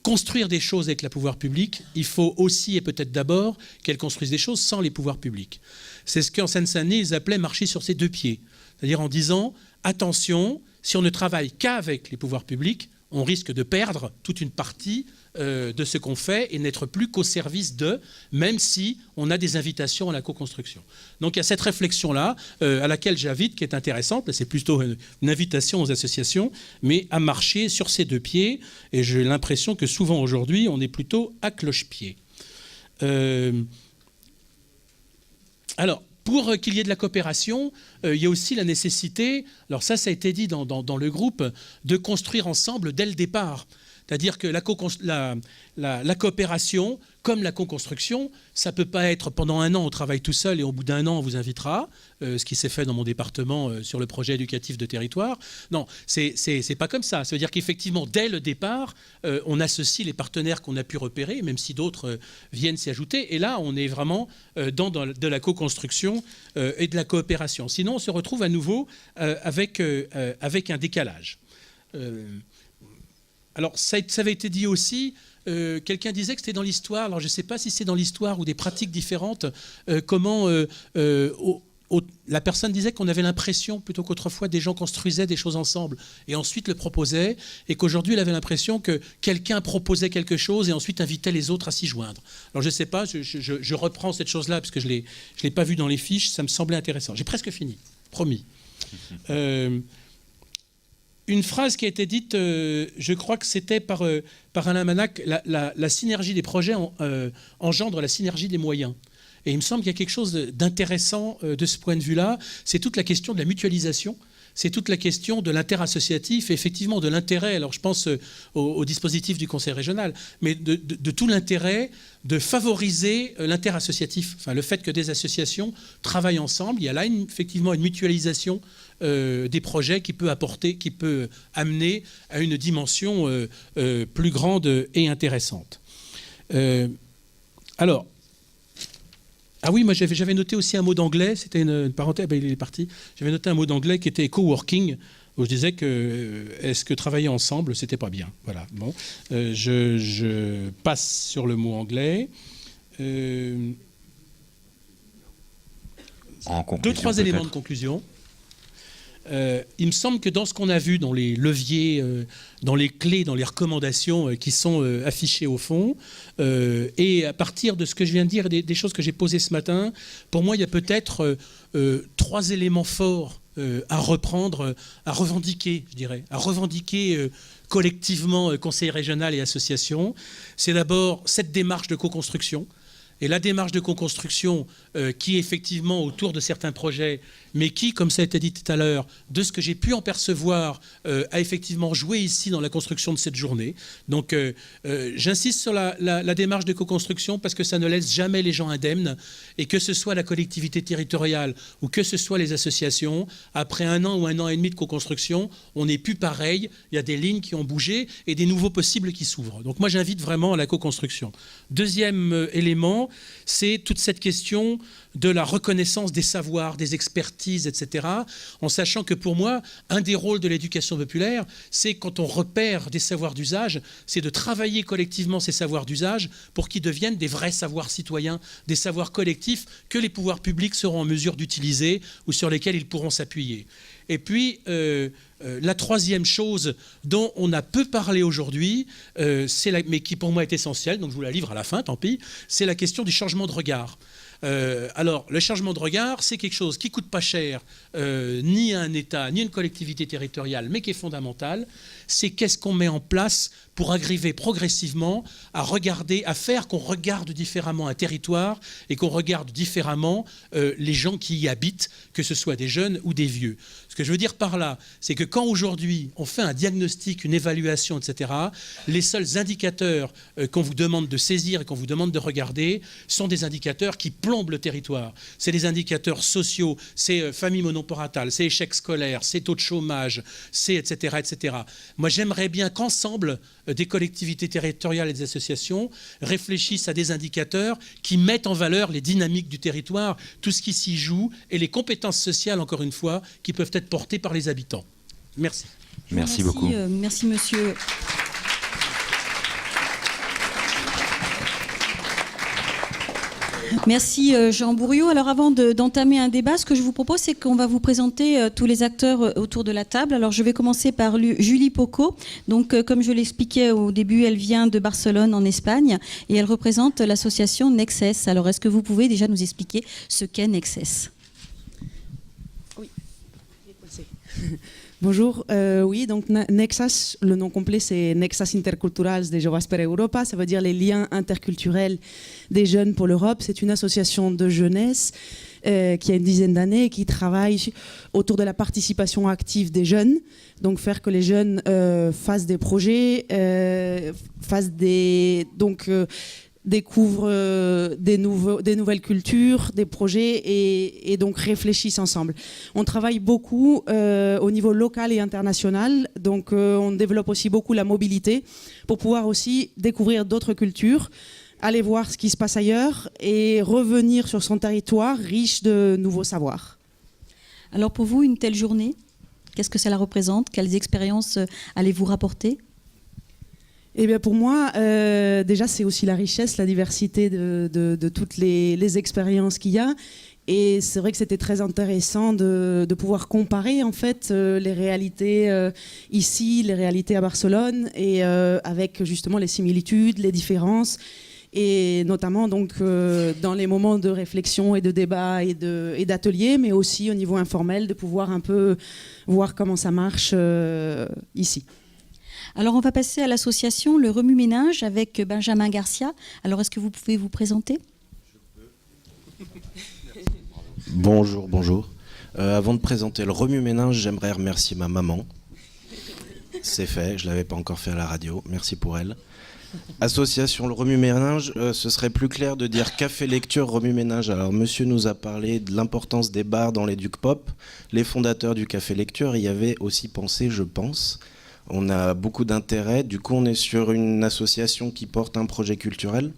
construire des choses avec le pouvoir public, il faut aussi et peut-être d'abord qu'elles construisent des choses sans les pouvoirs publics. C'est ce qu'en Seine-Saint-Denis, ils appelaient marcher sur ses deux pieds. C'est-à-dire en disant, attention, si on ne travaille qu'avec les pouvoirs publics, on risque de perdre toute une partie de ce qu'on fait et n'être plus qu'au service d'eux, même si on a des invitations à la co-construction. Donc il y a cette réflexion-là à laquelle j'invite, qui est intéressante, c'est plutôt une invitation aux associations, mais à marcher sur ces deux pieds, et j'ai l'impression que souvent aujourd'hui, on est plutôt à cloche-pied. Alors, pour qu'il y ait de la coopération, il y a aussi la nécessité, alors ça a été dit dans le groupe, de construire ensemble dès le départ. C'est-à-dire que la coopération, comme la co-construction, ça ne peut pas être pendant un an on travaille tout seul et au bout d'un an on vous invitera, ce qui s'est fait dans mon département sur le projet éducatif de territoire. Non, c'est pas comme ça. Ça veut dire qu'effectivement, dès le départ, on associe les partenaires qu'on a pu repérer, même si d'autres viennent s'y ajouter. Et là, on est vraiment dans de la co-construction et de la coopération. Sinon, on se retrouve à nouveau avec un décalage. Alors, ça avait été dit aussi, quelqu'un disait que c'était dans l'histoire, alors je ne sais pas si c'est dans l'histoire ou des pratiques différentes, comment la personne disait qu'on avait l'impression, plutôt qu'autrefois, des gens construisaient des choses ensemble et ensuite le proposaient, et qu'aujourd'hui, il avait l'impression que quelqu'un proposait quelque chose et ensuite invitait les autres à s'y joindre. Alors, je ne sais pas, je reprends cette chose-là, parce que je ne l'ai pas vu dans les fiches, ça me semblait intéressant. J'ai presque fini, promis. Une phrase qui a été dite, je crois que c'était par Alain Manac, la synergie des projets engendre la synergie des moyens. Et il me semble qu'il y a quelque chose d'intéressant de ce point de vue-là, c'est toute la question de la mutualisation, c'est toute la question de l'interassociatif et effectivement de l'intérêt, alors je pense au dispositif du Conseil régional, mais de tout l'intérêt de favoriser l'interassociatif, enfin, le fait que des associations travaillent ensemble. Il y a là effectivement une mutualisation des projets qui peut amener à une dimension plus grande et intéressante. Alors, ah oui, moi j'avais noté aussi un mot d'anglais, c'était une parenthèse, ben, il est parti. J'avais noté un mot d'anglais qui était coworking, où je disais que est-ce que travailler ensemble, c'était pas bien. Voilà. Bon, je passe sur le mot anglais. Deux, trois éléments de conclusion. Il me semble que dans ce qu'on a vu, dans les leviers, dans les clés, dans les recommandations qui sont affichées au fond, et à partir de ce que je viens de dire, des choses que j'ai posées ce matin, pour moi, il y a peut-être 3 éléments forts à reprendre, à revendiquer, je dirais, à revendiquer collectivement, conseil régional et associations. C'est d'abord cette démarche de co-construction. Et la démarche de co-construction qui est effectivement autour de certains projets, mais qui, comme ça a été dit tout à l'heure, de ce que j'ai pu en percevoir, a effectivement joué ici dans la construction de cette journée. Donc j'insiste sur la démarche de co-construction parce que ça ne laisse jamais les gens indemnes, et que ce soit la collectivité territoriale ou que ce soit les associations, après 1 an ou 1 an et demi de co-construction, on n'est plus pareil, il y a des lignes qui ont bougé et des nouveaux possibles qui s'ouvrent. Donc moi j'invite vraiment à la co-construction. Deuxième élément, c'est toute cette question de la reconnaissance des savoirs, des expertises, etc., en sachant que pour moi, un des rôles de l'éducation populaire, c'est quand on repère des savoirs d'usage, c'est de travailler collectivement ces savoirs d'usage pour qu'ils deviennent des vrais savoirs citoyens, des savoirs collectifs que les pouvoirs publics seront en mesure d'utiliser ou sur lesquels ils pourront s'appuyer. Et puis, la troisième chose dont on a peu parlé aujourd'hui, mais qui pour moi est essentielle, donc je vous la livre à la fin, tant pis, c'est la question du changement de regard. Alors, le changement de regard, c'est quelque chose qui ne coûte pas cher, ni à un État, ni à une collectivité territoriale, mais qui est fondamental. C'est qu'est-ce qu'on met en place pour arriver progressivement à faire qu'on regarde différemment un territoire et qu'on regarde différemment les gens qui y habitent, que ce soit des jeunes ou des vieux. Ce que je veux dire par là, c'est que quand aujourd'hui on fait un diagnostic, une évaluation, etc., les seuls indicateurs qu'on vous demande de saisir et qu'on vous demande de regarder sont des indicateurs qui plombent le territoire. C'est des indicateurs sociaux, c'est famille monoparentale, c'est échec scolaire, c'est taux de chômage, c'est etc., etc. Moi, j'aimerais bien qu'ensemble, des collectivités territoriales et des associations réfléchissent à des indicateurs qui mettent en valeur les dynamiques du territoire, tout ce qui s'y joue et les compétences sociales, encore une fois, qui peuvent être portées par les habitants. Merci. Merci beaucoup. Merci, monsieur. Merci Jean Bourriaud. Alors avant d'entamer un débat, ce que je vous propose, c'est qu'on va vous présenter tous les acteurs autour de la table. Alors je vais commencer par Julie Poco. Donc comme je l'expliquais au début, elle vient de Barcelone en Espagne et elle représente l'association Nexes. Alors est-ce que vous pouvez déjà nous expliquer ce qu'est Nexes ? Oui. Bonjour, oui, donc Nexas, le nom complet c'est Nexas Interculturals de Joves per Europa, ça veut dire les liens interculturels des jeunes pour l'Europe. C'est une association de jeunesse qui a une dizaine d'années et qui travaille autour de la participation active des jeunes, donc faire que les jeunes fassent des projets, découvrent des nouvelles cultures, des projets et donc réfléchissent ensemble. On travaille beaucoup au niveau local et international, donc on développe aussi beaucoup la mobilité pour pouvoir aussi découvrir d'autres cultures, aller voir ce qui se passe ailleurs et revenir sur son territoire riche de nouveaux savoirs. Alors pour vous, une telle journée, qu'est-ce que cela représente ? Quelles expériences allez-vous rapporter ? Eh bien pour moi, déjà c'est aussi la richesse, la diversité de toutes les expériences qu'il y a. Et c'est vrai que c'était très intéressant de pouvoir comparer en fait les réalités ici, les réalités à Barcelone, et avec justement les similitudes, les différences, et notamment donc dans les moments de réflexion et de débat et d'atelier, mais aussi au niveau informel, de pouvoir un peu voir comment ça marche ici. Alors on va passer à l'association Le Remue-Ménage avec Benjamin Garcia. Alors est-ce que vous pouvez vous présenter ? Bonjour, bonjour. Avant de présenter Le Remue-Ménage, j'aimerais remercier ma maman. C'est fait, je ne l'avais pas encore fait à la radio, merci pour elle. Association Le Remue-Ménage, ce serait plus clair de dire café lecture Remue-Ménage. Alors monsieur nous a parlé de l'importance des bars dans les Duc Pop. Les fondateurs du café lecture y avaient aussi pensé, je pense. On a beaucoup d'intérêt, du coup on est sur une association qui porte un projet culturel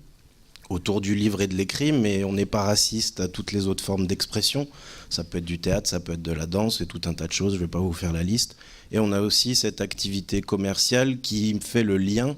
autour du livre et de l'écrit, mais on n'est pas raciste à toutes les autres formes d'expression. Ça peut être du théâtre, ça peut être de la danse et tout un tas de choses, je ne vais pas vous faire la liste. Et on a aussi cette activité commerciale qui fait le lien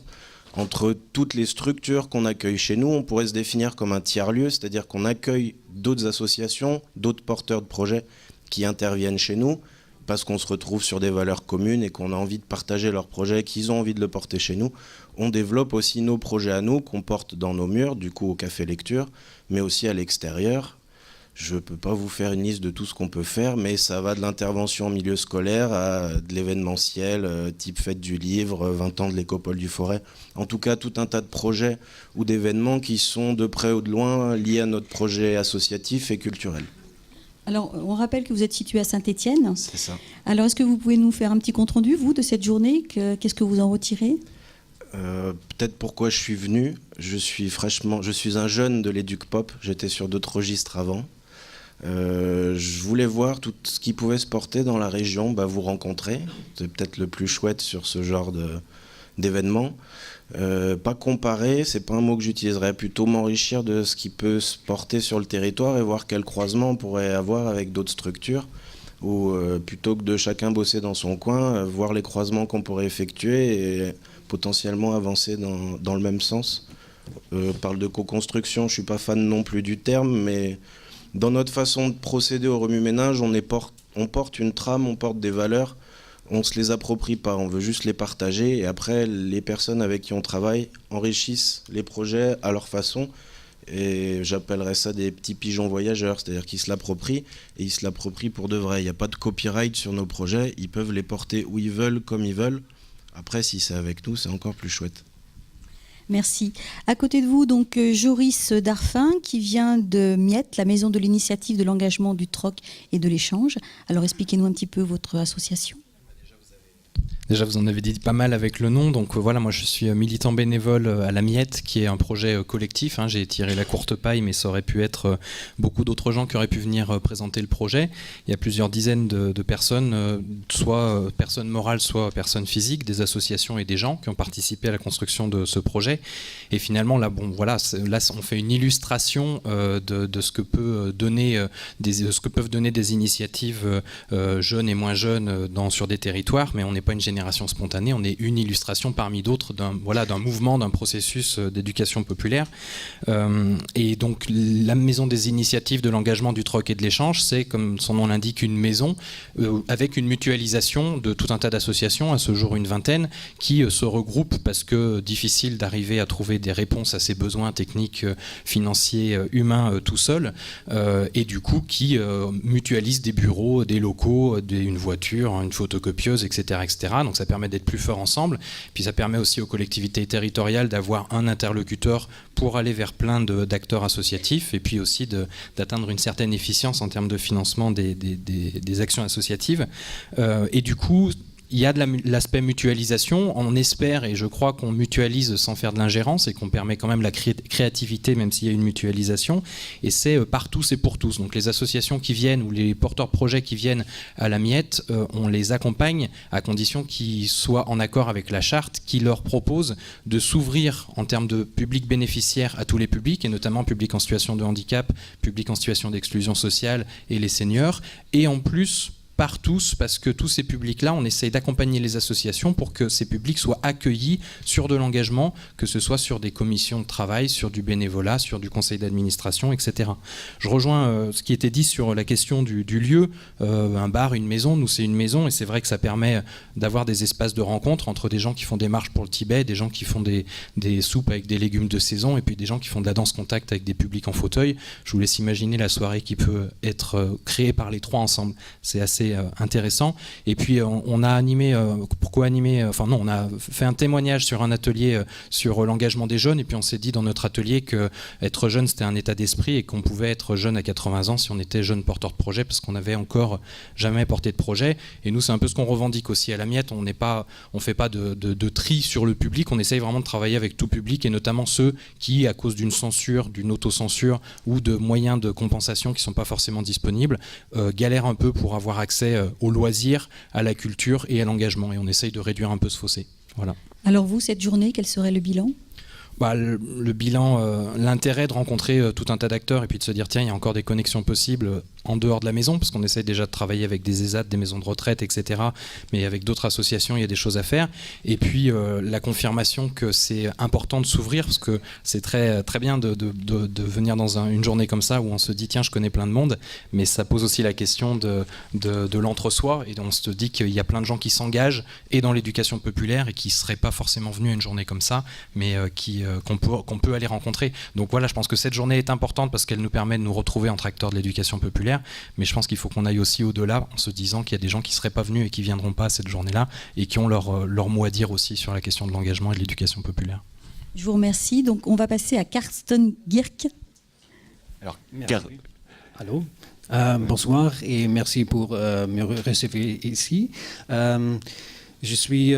entre toutes les structures qu'on accueille chez nous. On pourrait se définir comme un tiers-lieu, c'est-à-dire qu'on accueille d'autres associations, d'autres porteurs de projets qui interviennent chez nous, parce qu'on se retrouve sur des valeurs communes et qu'on a envie de partager leurs projets, qu'ils ont envie de le porter chez nous. On développe aussi nos projets à nous, qu'on porte dans nos murs, du coup au Café Lecture, mais aussi à l'extérieur. Je ne peux pas vous faire une liste de tout ce qu'on peut faire, mais ça va de l'intervention en milieu scolaire à de l'événementiel, type fête du livre, 20 ans de l'Écopole du Forêt. En tout cas, tout un tas de projets ou d'événements qui sont de près ou de loin liés à notre projet associatif et culturel. Alors, on rappelle que vous êtes situé à Saint-Étienne. C'est ça. Alors, est-ce que vous pouvez nous faire un petit compte-rendu, vous, de cette journée ? Qu'est-ce que vous en retirez ? Peut-être pourquoi je suis venu. Je suis un jeune de l'Éduc Pop. J'étais sur d'autres registres avant. Je voulais voir tout ce qui pouvait se porter dans la région, vous rencontrer. C'est peut-être le plus chouette sur ce genre d'événement. Pas comparer, c'est pas un mot que j'utiliserais, plutôt m'enrichir de ce qui peut se porter sur le territoire et voir quel croisement on pourrait avoir avec d'autres structures, ou plutôt que de chacun bosser dans son coin, voir les croisements qu'on pourrait effectuer et potentiellement avancer dans le même sens. On parle de co-construction, je suis pas fan non plus du terme, mais dans notre façon de procéder au remue-ménage, on porte une trame, on porte des valeurs. On ne se les approprie pas, on veut juste les partager et après les personnes avec qui on travaille enrichissent les projets à leur façon et j'appellerais ça des petits pigeons voyageurs, c'est-à-dire qu'ils se l'approprient et ils se l'approprient pour de vrai. Il n'y a pas de copyright sur nos projets, ils peuvent les porter où ils veulent, comme ils veulent. Après, si c'est avec nous, c'est encore plus chouette. Merci. À côté de vous, donc Joris Darfin, qui vient de Miette, la maison de l'initiative de l'engagement, du troc et de l'échange. Alors expliquez-nous un petit peu votre association. Déjà, vous en avez dit pas mal avec le nom. Donc voilà, moi je suis militant bénévole à la Miette, qui est un projet collectif. J'ai tiré la courte paille, mais ça aurait pu être beaucoup d'autres gens qui auraient pu venir présenter le projet. Il y a plusieurs dizaines de personnes, soit personnes morales, soit personnes physiques, des associations et des gens qui ont participé à la construction de ce projet. Et finalement, là, là on fait une illustration de ce que peut donner ce que peuvent donner des initiatives jeunes et moins jeunes sur des territoires, mais on n'est pas une génération spontanée, on est une illustration parmi d'autres d'un mouvement, d'un processus d'éducation populaire. Et donc la maison des initiatives de l'engagement, du troc et de l'échange, c'est, comme son nom l'indique, une maison avec une mutualisation de tout un tas d'associations, à ce jour une vingtaine, qui se regroupent parce que difficile d'arriver à trouver des réponses à ces besoins techniques, financiers, humains tout seuls, et du coup qui mutualisent des bureaux, des locaux, une voiture, une photocopieuse, etc. Donc ça permet d'être plus fort ensemble. Puis ça permet aussi aux collectivités territoriales d'avoir un interlocuteur pour aller vers plein d'acteurs associatifs, et puis aussi d'atteindre une certaine efficience en termes de financement des actions associatives. Et du coup, il y a de l'aspect mutualisation. On espère, et je crois qu'on mutualise sans faire de l'ingérence et qu'on permet quand même la créativité, même s'il y a une mutualisation. Et c'est par tous et pour tous. Donc les associations qui viennent ou les porteurs de projets qui viennent à la Miette, on les accompagne à condition qu'ils soient en accord avec la charte qui leur propose de s'ouvrir en termes de public bénéficiaire à tous les publics, et notamment public en situation de handicap, public en situation d'exclusion sociale et les seniors. Et en plus, par tous, parce que tous ces publics-là, on essaye d'accompagner les associations pour que ces publics soient accueillis sur de l'engagement, que ce soit sur des commissions de travail, sur du bénévolat, sur du conseil d'administration, etc. Je rejoins ce qui était dit sur la question du lieu. Un bar, une maison, nous c'est une maison, et c'est vrai que ça permet d'avoir des espaces de rencontre entre des gens qui font des marches pour le Tibet, des gens qui font des soupes avec des légumes de saison, et puis des gens qui font de la danse contact avec des publics en fauteuil. Je vous laisse imaginer la soirée qui peut être créée par les trois ensemble. C'est assez intéressant. Et puis on a animé, on a fait un témoignage sur un atelier sur l'engagement des jeunes, et puis on s'est dit dans notre atelier que être jeune c'était un état d'esprit, et qu'on pouvait être jeune à 80 ans si on était jeune porteur de projet, parce qu'on n'avait encore jamais porté de projet. Et nous c'est un peu ce qu'on revendique aussi à la Miette. On fait pas de tri sur le public, on essaye vraiment de travailler avec tout public, et notamment ceux qui, à cause d'une censure, d'une autocensure ou de moyens de compensation qui sont pas forcément disponibles, galèrent un peu pour avoir accès aux loisirs, à la culture et à l'engagement. Et on essaye de réduire un peu ce fossé. Voilà. Alors vous, cette journée, quel serait le bilan ? Le bilan, l'intérêt de rencontrer tout un tas d'acteurs, et puis de se dire tiens, il y a encore des connexions possibles en dehors de la maison, parce qu'on essaie déjà de travailler avec des ESAT, des maisons de retraite, etc. Mais avec d'autres associations, il y a des choses à faire. Et puis la confirmation que c'est important de s'ouvrir, parce que c'est très, très bien de venir dans une journée comme ça où on se dit tiens, je connais plein de monde, mais ça pose aussi la question de l'entre-soi, et on se dit qu'il y a plein de gens qui s'engagent et dans l'éducation populaire et qui ne seraient pas forcément venus à une journée comme ça, mais qu'on peut aller rencontrer. Donc voilà, je pense que cette journée est importante parce qu'elle nous permet de nous retrouver entre acteurs de l'éducation populaire, mais je pense qu'il faut qu'on aille aussi au-delà en se disant qu'il y a des gens qui ne seraient pas venus et qui ne viendront pas à cette journée-là, et qui ont leur mot à dire aussi sur la question de l'engagement et de l'éducation populaire. Je vous remercie. Donc on va passer à Karsten Gierk. Alors, Allô. Bonsoir et merci pour me recevoir ici. Je suis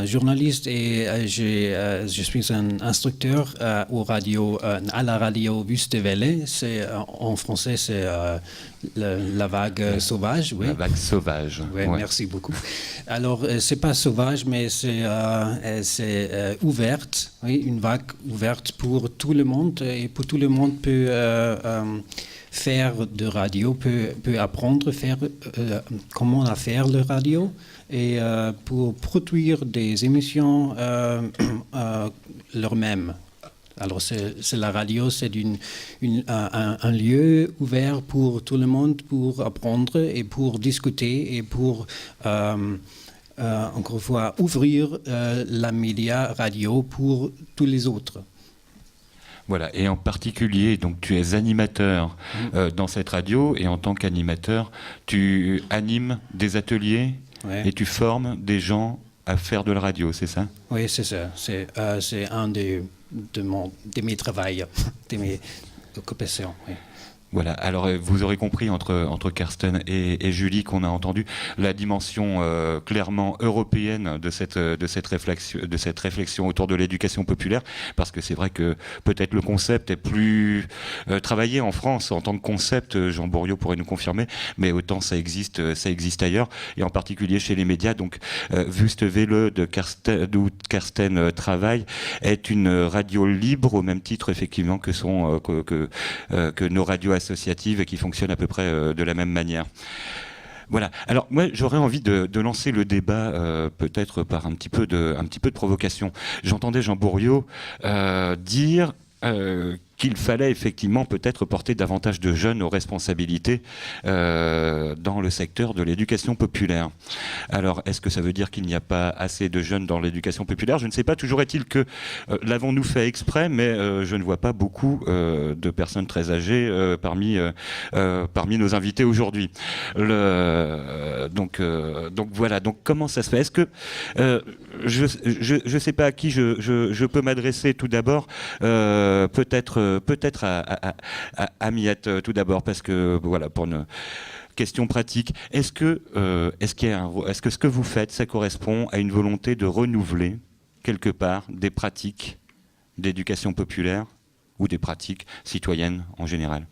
journaliste et je suis un instructeur à la radio Wüstewelle. En français, c'est la vague sauvage. Oui. La vague sauvage. Oui, ouais. Merci beaucoup. Alors, c'est pas sauvage, mais c'est ouverte. Oui, une vague ouverte pour tout le monde, et pour tout le monde peut faire de radio, peut apprendre comment faire le radio, et pour produire des émissions leur-même. Alors c'est la radio, c'est un lieu ouvert pour tout le monde, pour apprendre et pour discuter et pour encore une fois ouvrir la média radio pour tous les autres. Voilà, et en particulier, donc tu es animateur dans cette radio, et en tant qu'animateur, tu animes des ateliers, ouais, et tu formes des gens à faire de la radio, c'est ça? Oui, c'est ça. C'est un de mes travaux, de mes occupations. Oui. Voilà, alors vous aurez compris entre Karsten et Julie qu'on a entendu la dimension clairement européenne de cette réflexion autour de l'éducation populaire, parce que c'est vrai que peut-être le concept est plus travaillé en France en tant que concept, Jean Bourriaud pourrait nous confirmer, mais autant ça existe ailleurs, et en particulier chez les médias. Donc Wüste Welle d'où Karsten travaille est une radio libre au même titre effectivement que nos radios associatives qui fonctionnent à peu près de la même manière. Voilà. Alors moi, j'aurais envie de lancer le débat peut-être par un petit peu de provocation. J'entendais Jean Bourriaud dire qu'il fallait effectivement peut-être porter davantage de jeunes aux responsabilités dans le secteur de l'éducation populaire. Alors, est-ce que ça veut dire qu'il n'y a pas assez de jeunes dans l'éducation populaire? Je ne sais pas. Toujours est-il que l'avons-nous fait exprès, mais je ne vois pas beaucoup de personnes très âgées parmi nos invités aujourd'hui. Donc voilà. Donc comment ça se fait? Est-ce que je ne sais pas à qui je peux m'adresser tout d'abord, peut-être à Miette tout d'abord, parce que voilà, pour une question pratique, est-ce que ce que vous faites, ça correspond à une volonté de renouveler quelque part des pratiques d'éducation populaire ou des pratiques citoyennes en général?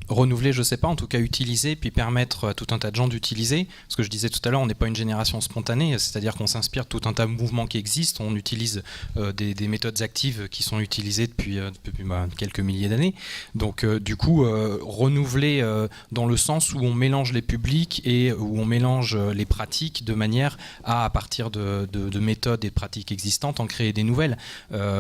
Renouveler, je ne sais pas, en tout cas utiliser, puis permettre à tout un tas de gens d'utiliser. Ce que je disais tout à l'heure, on n'est pas une génération spontanée, c'est-à-dire qu'on s'inspire de tout un tas de mouvements qui existent, on utilise des méthodes actives qui sont utilisées depuis quelques milliers d'années. Donc du coup, renouveler dans le sens où on mélange les publics et où on mélange les pratiques de manière à partir de méthodes et de pratiques existantes, en créer des nouvelles.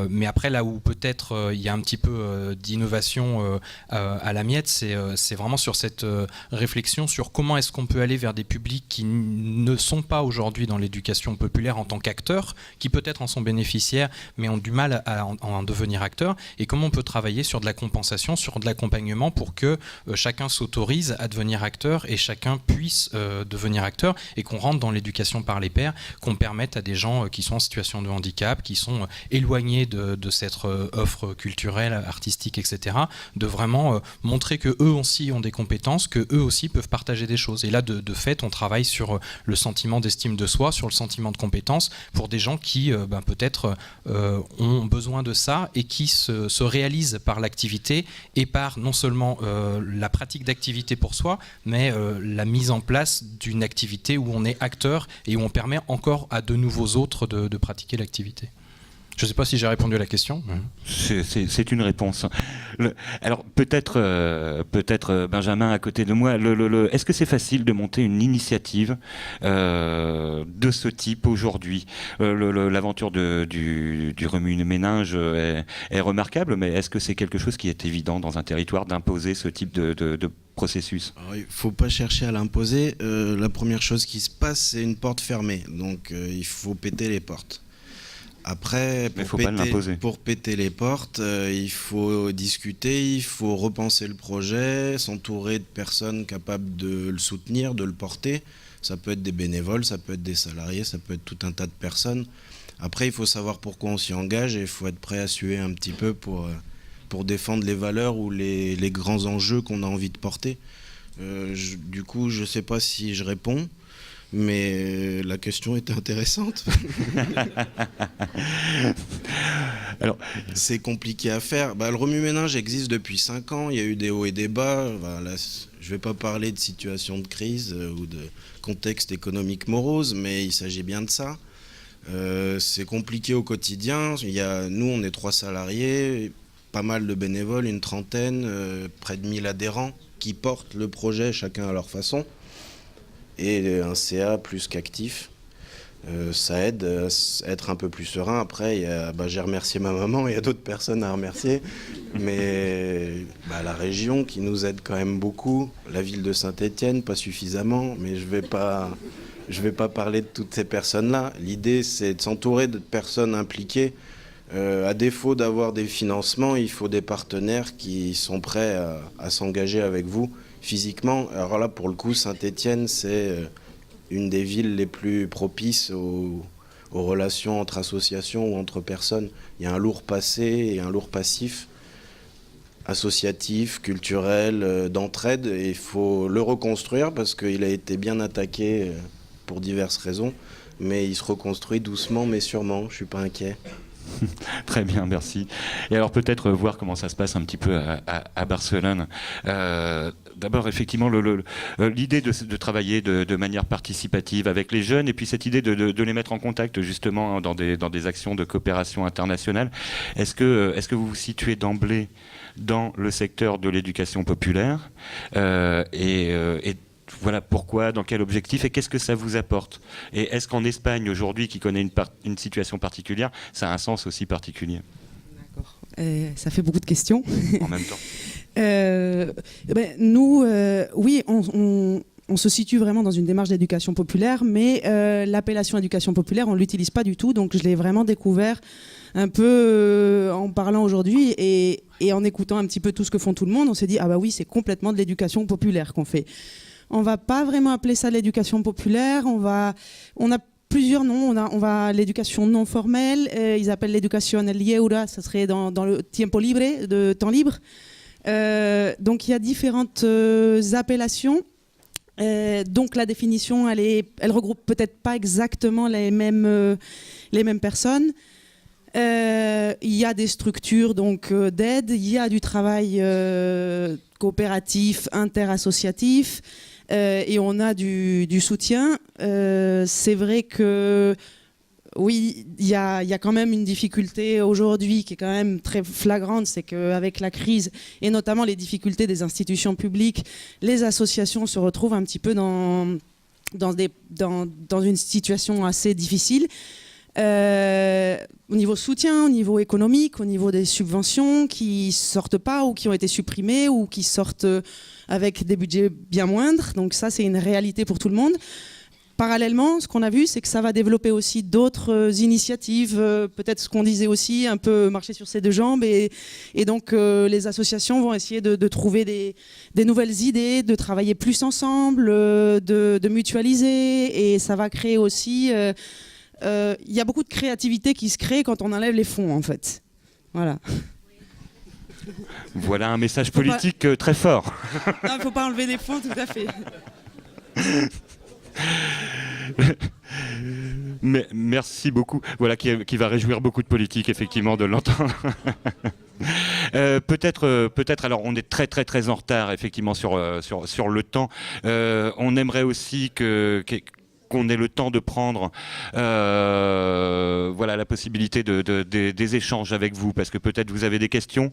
Mais après, là où peut-être il y a un petit peu d'innovation à la Miette, c'est vraiment sur cette réflexion sur comment est-ce qu'on peut aller vers des publics qui ne sont pas aujourd'hui dans l'éducation populaire en tant qu'acteurs, qui peut-être en sont bénéficiaires, mais ont du mal à en devenir acteurs, et comment on peut travailler sur de la compensation, sur de l'accompagnement pour que chacun s'autorise à devenir acteur et chacun puisse devenir acteur, et qu'on rentre dans l'éducation par les pairs, qu'on permette à des gens qui sont en situation de handicap, qui sont éloignés de cette offre culturelle, artistique, etc., de vraiment montrer que eux aussi ont des compétences, que eux aussi peuvent partager des choses. Et là, de fait, on travaille sur le sentiment d'estime de soi, sur le sentiment de compétence, pour des gens qui peut-être ont besoin de ça et qui se réalisent par l'activité et par non seulement la pratique d'activité pour soi, mais la mise en place d'une activité où on est acteur et où on permet encore à de nouveaux autres de pratiquer l'activité. Je ne sais pas si j'ai répondu à la question. C'est une réponse. Alors peut-être Benjamin à côté de moi, est-ce que c'est facile de monter une initiative de ce type aujourd'hui? L'aventure du remue-ménage est remarquable, mais est-ce que c'est quelque chose qui est évident dans un territoire d'imposer ce type de processus? Alors, il ne faut pas chercher à l'imposer. La première chose qui se passe, c'est une porte fermée. Donc il faut péter les portes. Après, pour péter les portes, il faut discuter, il faut repenser le projet, s'entourer de personnes capables de le soutenir, de le porter. Ça peut être des bénévoles, ça peut être des salariés, ça peut être tout un tas de personnes. Après, il faut savoir pourquoi on s'y engage et il faut être prêt à suer un petit peu pour défendre les valeurs ou les grands enjeux qu'on a envie de porter. Du coup, je ne sais pas si je réponds. Mais la question était intéressante. Alors, c'est compliqué à faire. Le remue-ménage existe depuis 5 ans. Il y a eu des hauts et des bas. Là, je ne vais pas parler de situation de crise ou de contexte économique morose, mais il s'agit bien de ça. C'est compliqué au quotidien. Nous, on est 3 salariés, pas mal de bénévoles, une trentaine, près de 1000 adhérents qui portent le projet chacun à leur façon. Et un CA plus qu'actif, ça aide à être un peu plus serein. Après, j'ai remercié ma maman, il y a d'autres personnes à remercier, mais la région qui nous aide quand même beaucoup, la ville de Saint-Étienne, pas suffisamment, mais je vais pas parler de toutes ces personnes-là. L'idée, c'est de s'entourer de personnes impliquées. À défaut d'avoir des financements, il faut des partenaires qui sont prêts à s'engager avec vous physiquement. Alors là, pour le coup, Saint-Étienne, c'est une des villes les plus propices aux relations entre associations ou entre personnes. Il y a un lourd passé et un lourd passif, associatif, culturel, d'entraide, et il faut le reconstruire parce qu'il a été bien attaqué pour diverses raisons, mais il se reconstruit doucement mais sûrement, je ne suis pas inquiet. Très bien, merci. Et alors peut-être voir comment ça se passe un petit peu à Barcelone. D'abord, effectivement, l'idée de travailler de manière participative avec les jeunes, et puis cette idée de les mettre en contact justement dans des actions de coopération internationale. Est-ce que vous vous situez d'emblée dans le secteur de l'éducation populaire et voilà pourquoi, dans quel objectif et qu'est-ce que ça vous apporte? Et est-ce qu'en Espagne aujourd'hui, qui connaît une situation particulière, ça a un sens aussi particulier? D'accord. Ça fait beaucoup de questions. En même temps. Nous, oui, on se situe vraiment dans une démarche d'éducation populaire, mais l'appellation éducation populaire, on ne l'utilise pas du tout. Donc je l'ai vraiment découvert un peu en parlant aujourd'hui et en écoutant un petit peu tout ce que font tout le monde. On s'est dit, ah bah oui, c'est complètement de l'éducation populaire qu'on fait. On va pas vraiment appeler ça de l'éducation populaire. On a plusieurs noms. On va l'éducation non formelle. Ils appellent l'éducation lieura. Ça serait dans le tiempo libre, de temps libre. Donc il y a différentes appellations. Donc la définition, elle regroupe peut-être pas exactement les mêmes personnes. Il y a des structures donc d'aide. Il y a du travail coopératif, interassociatif. Et on a du soutien. C'est vrai que oui, il y a quand même une difficulté aujourd'hui qui est quand même très flagrante, c'est qu'avec la crise et notamment les difficultés des institutions publiques, les associations se retrouvent un petit peu dans une situation assez difficile. Au niveau soutien, au niveau économique, au niveau des subventions qui sortent pas ou qui ont été supprimées ou qui sortent avec des budgets bien moindres. Donc ça, c'est une réalité pour tout le monde. Parallèlement, ce qu'on a vu, c'est que ça va développer aussi d'autres initiatives, peut-être ce qu'on disait aussi, un peu marcher sur ses deux jambes. Et donc, les associations vont essayer de trouver des nouvelles idées, de travailler plus ensemble, de mutualiser. Et ça va créer aussi... y a beaucoup de créativité qui se crée quand on enlève les fonds, en fait. Voilà. Voilà un message politique très fort. Non, il ne faut pas enlever les fonds, tout à fait. Mais, merci beaucoup. Voilà qui va réjouir beaucoup de politiques, effectivement, de l'entendre. Peut-être, alors on est très très très en retard, effectivement, sur le temps. On aimerait aussi qu'on ait le temps de prendre voilà, la possibilité des échanges avec vous, parce que peut-être vous avez des questions.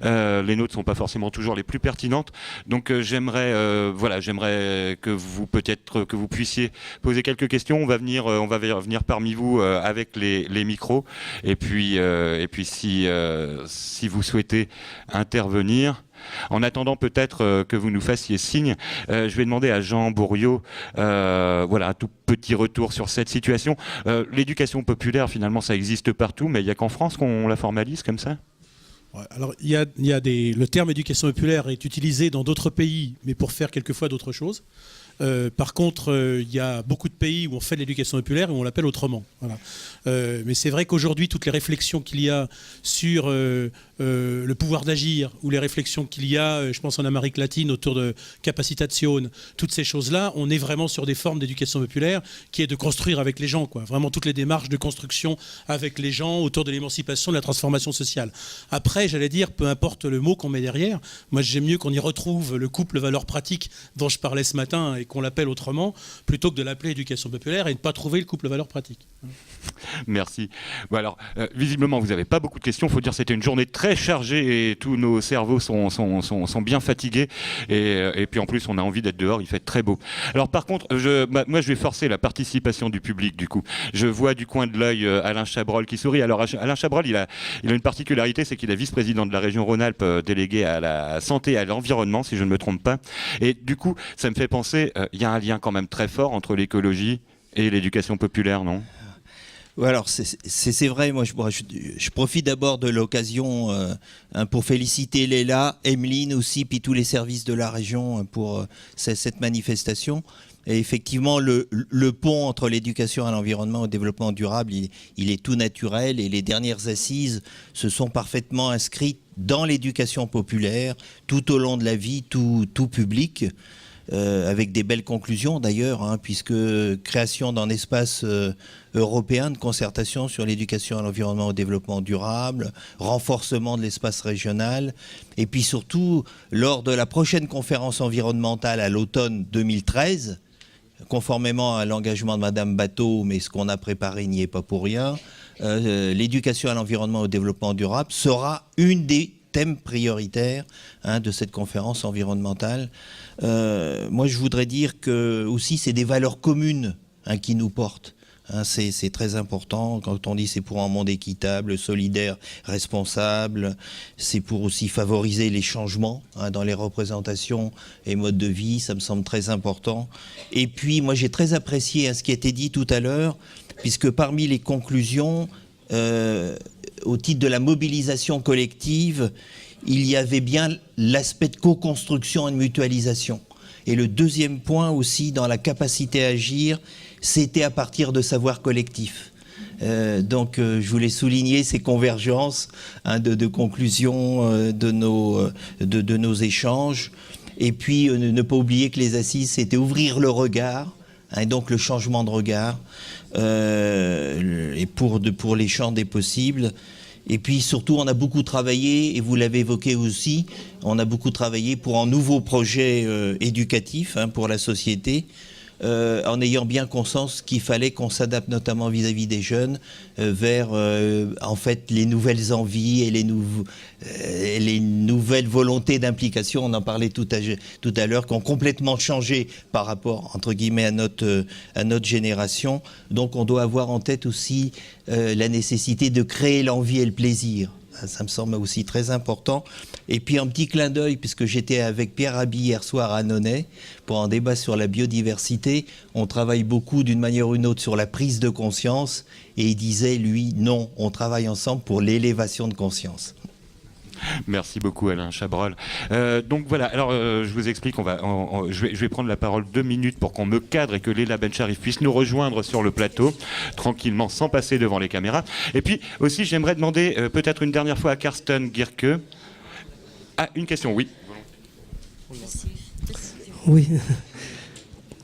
Les nôtres ne sont pas forcément toujours les plus pertinentes. Donc j'aimerais que vous puissiez poser quelques questions. On va venir parmi vous avec les micros. Et puis si vous souhaitez intervenir. En attendant peut-être que vous nous fassiez signe, je vais demander à Jean Bourriaud voilà, un tout petit retour sur cette situation. L'éducation populaire, finalement, ça existe partout, mais il n'y a qu'en France qu'on la formalise comme ça? Ouais, alors, le terme éducation populaire est utilisé dans d'autres pays, mais pour faire quelquefois d'autres choses. Par contre, il y a beaucoup de pays où on fait de l'éducation populaire et où on l'appelle autrement. Voilà. Mais c'est vrai qu'aujourd'hui, toutes les réflexions qu'il y a sur le pouvoir d'agir, ou les réflexions qu'il y a, je pense en Amérique latine, autour de capacitation, toutes ces choses-là, on est vraiment sur des formes d'éducation populaire qui est de construire avec les gens, quoi. Vraiment toutes les démarches de construction avec les gens autour de l'émancipation, de la transformation sociale. Après, j'allais dire, peu importe le mot qu'on met derrière, moi j'aime mieux qu'on y retrouve le couple valeurs-pratiques dont je parlais ce matin et qu'on l'appelle autrement, plutôt que de l'appeler éducation populaire et de ne pas trouver le couple valeurs-pratiques. Merci. Bon alors, visiblement, vous n'avez pas beaucoup de questions. Il faut dire que c'était une journée très chargée et tous nos cerveaux sont bien fatigués. Et puis en plus, on a envie d'être dehors. Il fait très beau. Alors par contre, moi, je vais forcer la participation du public, du coup. Je vois du coin de l'œil Alain Chabrol qui sourit. Alors Alain Chabrol, il a une particularité, c'est qu'il est vice-président de la région Rhône-Alpes, délégué à la santé et à l'environnement, si je ne me trompe pas. Et du coup, ça me fait penser, il y a un lien quand même très fort entre l'écologie et l'éducation populaire, non ? Ouais, alors c'est vrai, moi je profite d'abord de l'occasion pour féliciter Léla, Emeline aussi, puis tous les services de la région pour cette manifestation. Et effectivement, le pont entre l'éducation à l'environnement et au développement durable, il est tout naturel. Et les dernières assises se sont parfaitement inscrites dans l'éducation populaire, tout au long de la vie, tout public, avec des belles conclusions d'ailleurs, hein, puisque création d'un espace européen de concertation sur l'éducation à l'environnement et au développement durable, renforcement de l'espace régional, et puis surtout, lors de la prochaine conférence environnementale à l'automne 2013, conformément à l'engagement de Madame Bateau, mais ce qu'on a préparé n'y est pas pour rien, l'éducation à l'environnement et au développement durable sera une des thèmes prioritaires de cette conférence environnementale. Moi, je voudrais dire que aussi, c'est des valeurs communes qui nous portent. C'est très important quand on dit c'est pour un monde équitable, solidaire, responsable. C'est pour aussi favoriser les changements dans les représentations et modes de vie. Ça me semble très important. Et puis, moi, j'ai très apprécié ce qui a été dit tout à l'heure, puisque parmi les conclusions, au titre de la mobilisation collective, il y avait bien l'aspect de co-construction et de mutualisation. Et le deuxième point aussi, dans la capacité à agir, c'était à partir de savoirs collectifs. Donc je voulais souligner ces convergences de conclusions de nos échanges. Et puis ne pas oublier que les assises, c'était ouvrir le regard, et donc le changement de regard, et pour les champs des possibles. Et puis surtout, on a beaucoup travaillé, et vous l'avez évoqué aussi, on a beaucoup travaillé pour un nouveau projet éducatif pour la société, en ayant bien conscience qu'il fallait qu'on s'adapte notamment vis-à-vis des jeunes vers en fait les nouvelles envies et les nouvelles volontés d'implication. On en parlait tout à l'heure, qui ont complètement changé par rapport entre guillemets à notre génération. Donc on doit avoir en tête aussi la nécessité de créer l'envie et le plaisir. Ça me semble aussi très important. Et puis un petit clin d'œil, puisque j'étais avec Pierre Rabhi hier soir à Nonay pour un débat sur la biodiversité. On travaille beaucoup d'une manière ou d'une autre sur la prise de conscience. Et il disait, lui, non, on travaille ensemble pour l'élévation de conscience. Merci beaucoup Alain Chabrol. Donc voilà, alors je vous explique, je vais prendre la parole 2 minutes pour qu'on me cadre et que Leila Bencharif puisse nous rejoindre sur le plateau, tranquillement, sans passer devant les caméras. Et puis aussi, j'aimerais demander peut-être une dernière fois à Karsten Gierke. Ah, une question, oui. Oui.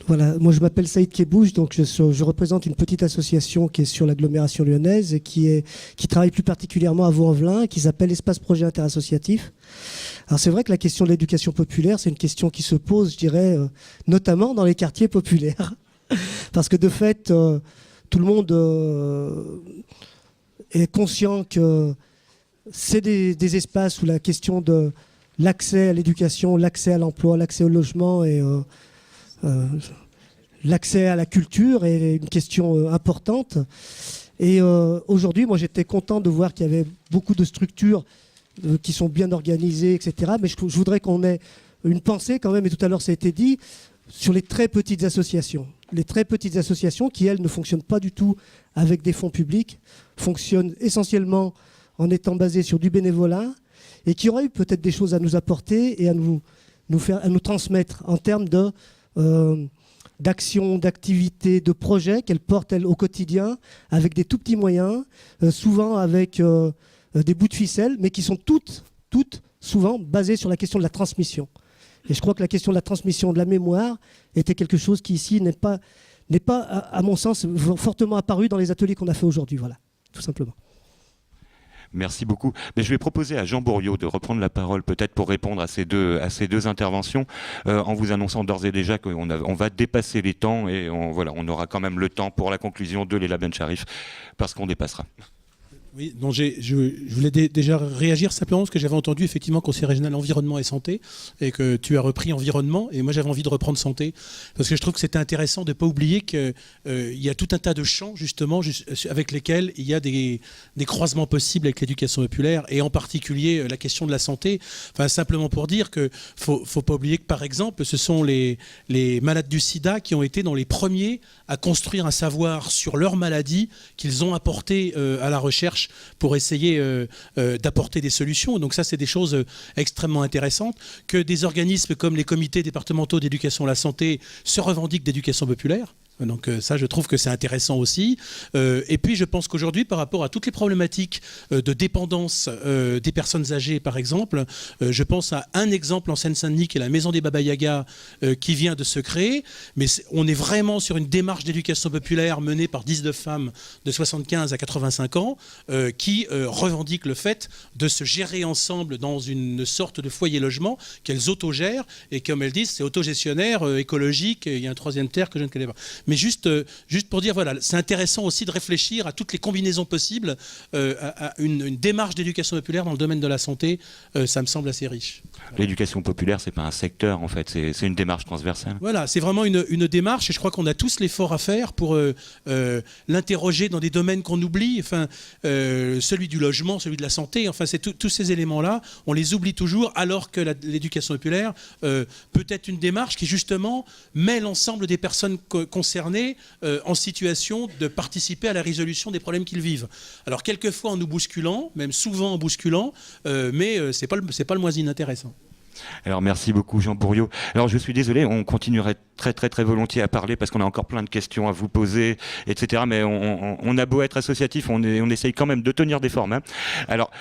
Voilà, moi je m'appelle Saïd Kebouche, donc je représente une petite association qui est sur l'agglomération lyonnaise et qui travaille plus particulièrement à Vaux-en-Velin, qui s'appelle Espace Projet Interassociatif. Alors c'est vrai que la question de l'éducation populaire, c'est une question qui se pose, je dirais, notamment dans les quartiers populaires. Parce que de fait, tout le monde est conscient que c'est des espaces où la question de l'accès à l'éducation, l'accès à l'emploi, l'accès au logement et l'accès à la culture est une question importante. Et aujourd'hui, moi j'étais content de voir qu'il y avait beaucoup de structures qui sont bien organisées, etc. Mais je voudrais qu'on ait une pensée quand même, et tout à l'heure ça a été dit, sur les très petites associations. Les très petites associations qui, elles, ne fonctionnent pas du tout avec des fonds publics, fonctionnent essentiellement en étant basées sur du bénévolat, et qui auraient eu peut-être des choses à nous apporter et à nous transmettre en termes d'actions, d'activités, de projets qu'elles portent elles, au quotidien, avec des tout petits moyens, souvent avec des bouts de ficelle, mais qui sont toutes souvent basées sur la question de la transmission. Et je crois que la question de la transmission de la mémoire était quelque chose qui ici n'est pas, à mon sens, fortement apparu dans les ateliers qu'on a fait aujourd'hui. Voilà, tout simplement. Merci beaucoup. Mais je vais proposer à Jean Bourriot de reprendre la parole peut-être pour répondre à ces deux interventions, en vous annonçant d'ores et déjà qu'on va dépasser les temps et on aura quand même le temps pour la conclusion de Leila Bencharif parce qu'on dépassera. Oui, donc je voulais déjà réagir simplement parce que j'avais entendu effectivement Conseil régional environnement et santé et que tu as repris environnement et moi j'avais envie de reprendre santé parce que je trouve que c'était intéressant de ne pas oublier qu'il y a tout un tas de champs justement avec lesquels il y a des croisements possibles avec l'éducation populaire et en particulier la question de la santé. Enfin, simplement pour dire qu'il ne faut pas oublier que par exemple ce sont les malades du sida qui ont été dans les premiers à construire un savoir sur leur maladie qu'ils ont apporté à la recherche pour essayer d'apporter des solutions. Donc ça, c'est des choses extrêmement intéressantes, que des organismes comme les comités départementaux d'éducation à la santé se revendiquent d'éducation populaire. Donc ça, je trouve que c'est intéressant aussi. Et puis, je pense qu'aujourd'hui, par rapport à toutes les problématiques de dépendance des personnes âgées, par exemple, je pense à un exemple en Seine-Saint-Denis, qui est la Maison des Baba Yaga, qui vient de se créer. Mais on est vraiment sur une démarche d'éducation populaire menée par 19 femmes de 75 à 85 ans, qui revendiquent le fait de se gérer ensemble dans une sorte de foyer-logement qu'elles autogèrent. Et comme elles disent, c'est autogestionnaire, écologique. Et il y a un troisième terme que je ne connais pas. Mais juste pour dire, voilà, c'est intéressant aussi de réfléchir à toutes les combinaisons possibles, à une démarche d'éducation populaire dans le domaine de la santé, ça me semble assez riche. L'éducation populaire, c'est pas un secteur, en fait, c'est une démarche transversale. Voilà, c'est vraiment une démarche, et je crois qu'on a tous l'effort à faire pour l'interroger dans des domaines qu'on oublie, enfin, celui du logement, celui de la santé, enfin, c'est tous ces éléments-là, on les oublie toujours, alors que l'éducation populaire peut être une démarche qui, justement, met l'ensemble des personnes concernées en situation de participer à la résolution des problèmes qu'ils vivent. Alors quelquefois en nous bousculant, même souvent en bousculant, mais c'est pas le moins inintéressant. Alors merci beaucoup Jean Bourriaud. Alors je suis désolé, on continuerait très volontiers à parler parce qu'on a encore plein de questions à vous poser, etc. Mais on a beau être associatif, on essaye quand même de tenir des formes. Hein. Alors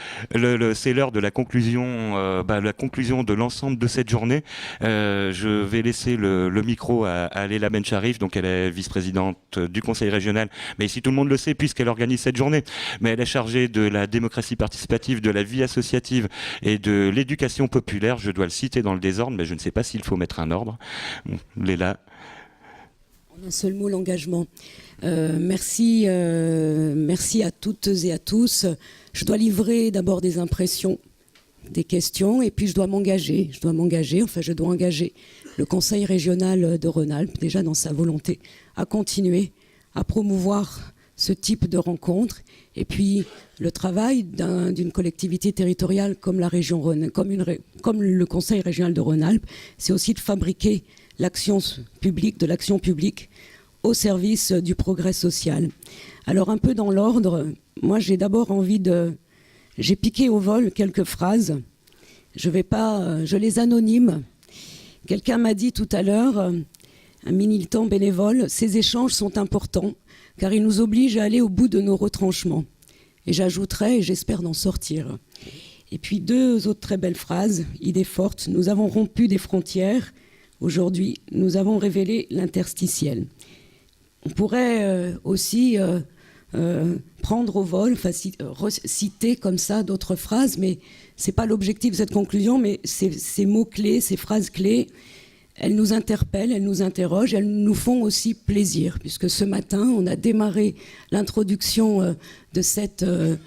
c'est l'heure de la conclusion, la conclusion de l'ensemble de cette journée. Je vais laisser le micro à Leila Bencharif, donc elle est vice-présidente du Conseil régional. Mais ici tout le monde le sait puisqu'elle organise cette journée. Mais elle est chargée de la démocratie participative, de la vie associative et de l'éducation populaire. Je dois le citer dans le désordre, mais je ne sais pas s'il faut mettre un ordre. Bon, Léla. En un seul mot, l'engagement. Merci à toutes et à tous. Je dois livrer d'abord des impressions, des questions, et puis je dois engager le Conseil régional de Rhône-Alpes, déjà dans sa volonté à continuer à promouvoir ce type de rencontres, et puis le travail d'une collectivité territoriale comme la région comme le Conseil régional de Rhône-Alpes, c'est aussi de fabriquer l'action publique au service du progrès social. Alors un peu dans l'ordre, moi j'ai d'abord j'ai piqué au vol quelques phrases, je les anonyme. Quelqu'un m'a dit tout à l'heure, un militant bénévole, ces échanges sont importants car ils nous obligent à aller au bout de nos retranchements. Et j'ajouterai, et j'espère d'en sortir. Et puis 2 autres très belles phrases, idées fortes. Nous avons rompu des frontières. Aujourd'hui, nous avons révélé l'interstitiel. On pourrait aussi prendre au vol, citer comme ça d'autres phrases, mais ce n'est pas l'objectif de cette conclusion, mais ces mots-clés, ces phrases-clés, elles nous interpellent, elles nous interrogent, elles nous font aussi plaisir, puisque ce matin, on a démarré l'introduction de ce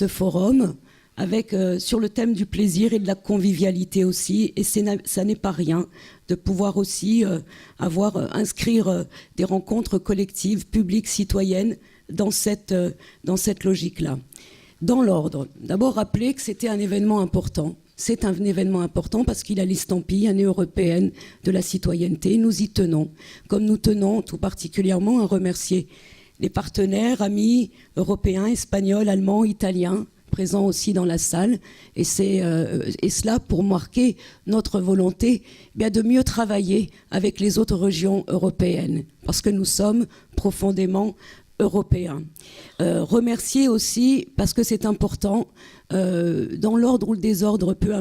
forum avec, sur le thème du plaisir et de la convivialité aussi, et ça n'est pas rien de pouvoir aussi inscrire des rencontres collectives, publiques, citoyennes dans cette logique-là. Dans l'ordre, d'abord rappeler que c'était un événement important. C'est un événement important parce qu'il a l'estampille, année européenne de la citoyenneté. Nous y tenons, comme nous tenons tout particulièrement à remercier les partenaires, amis européens, espagnols, allemands, italiens, présents aussi dans la salle. Et cela pour marquer notre volonté de mieux travailler avec les autres régions européennes, parce que nous sommes profondément européens. Remercier aussi, parce que c'est important, dans l'ordre ou le désordre, peu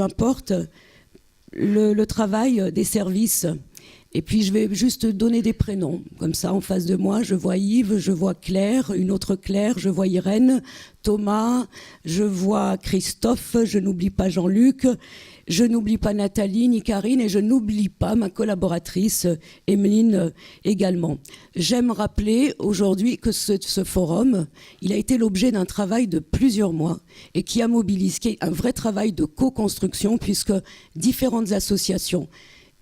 importe, le travail des services. Et puis je vais juste donner des prénoms. Comme ça, en face de moi, je vois Yves, je vois Claire, une autre Claire, je vois Irène, Thomas, je vois Christophe, je n'oublie pas Jean-Luc, je n'oublie pas Nathalie ni Karine, et je n'oublie pas ma collaboratrice Emeline également. J'aime rappeler aujourd'hui que ce forum, il a été l'objet d'un travail de plusieurs mois et qui a mobilisé un vrai travail de co-construction, puisque différentes associations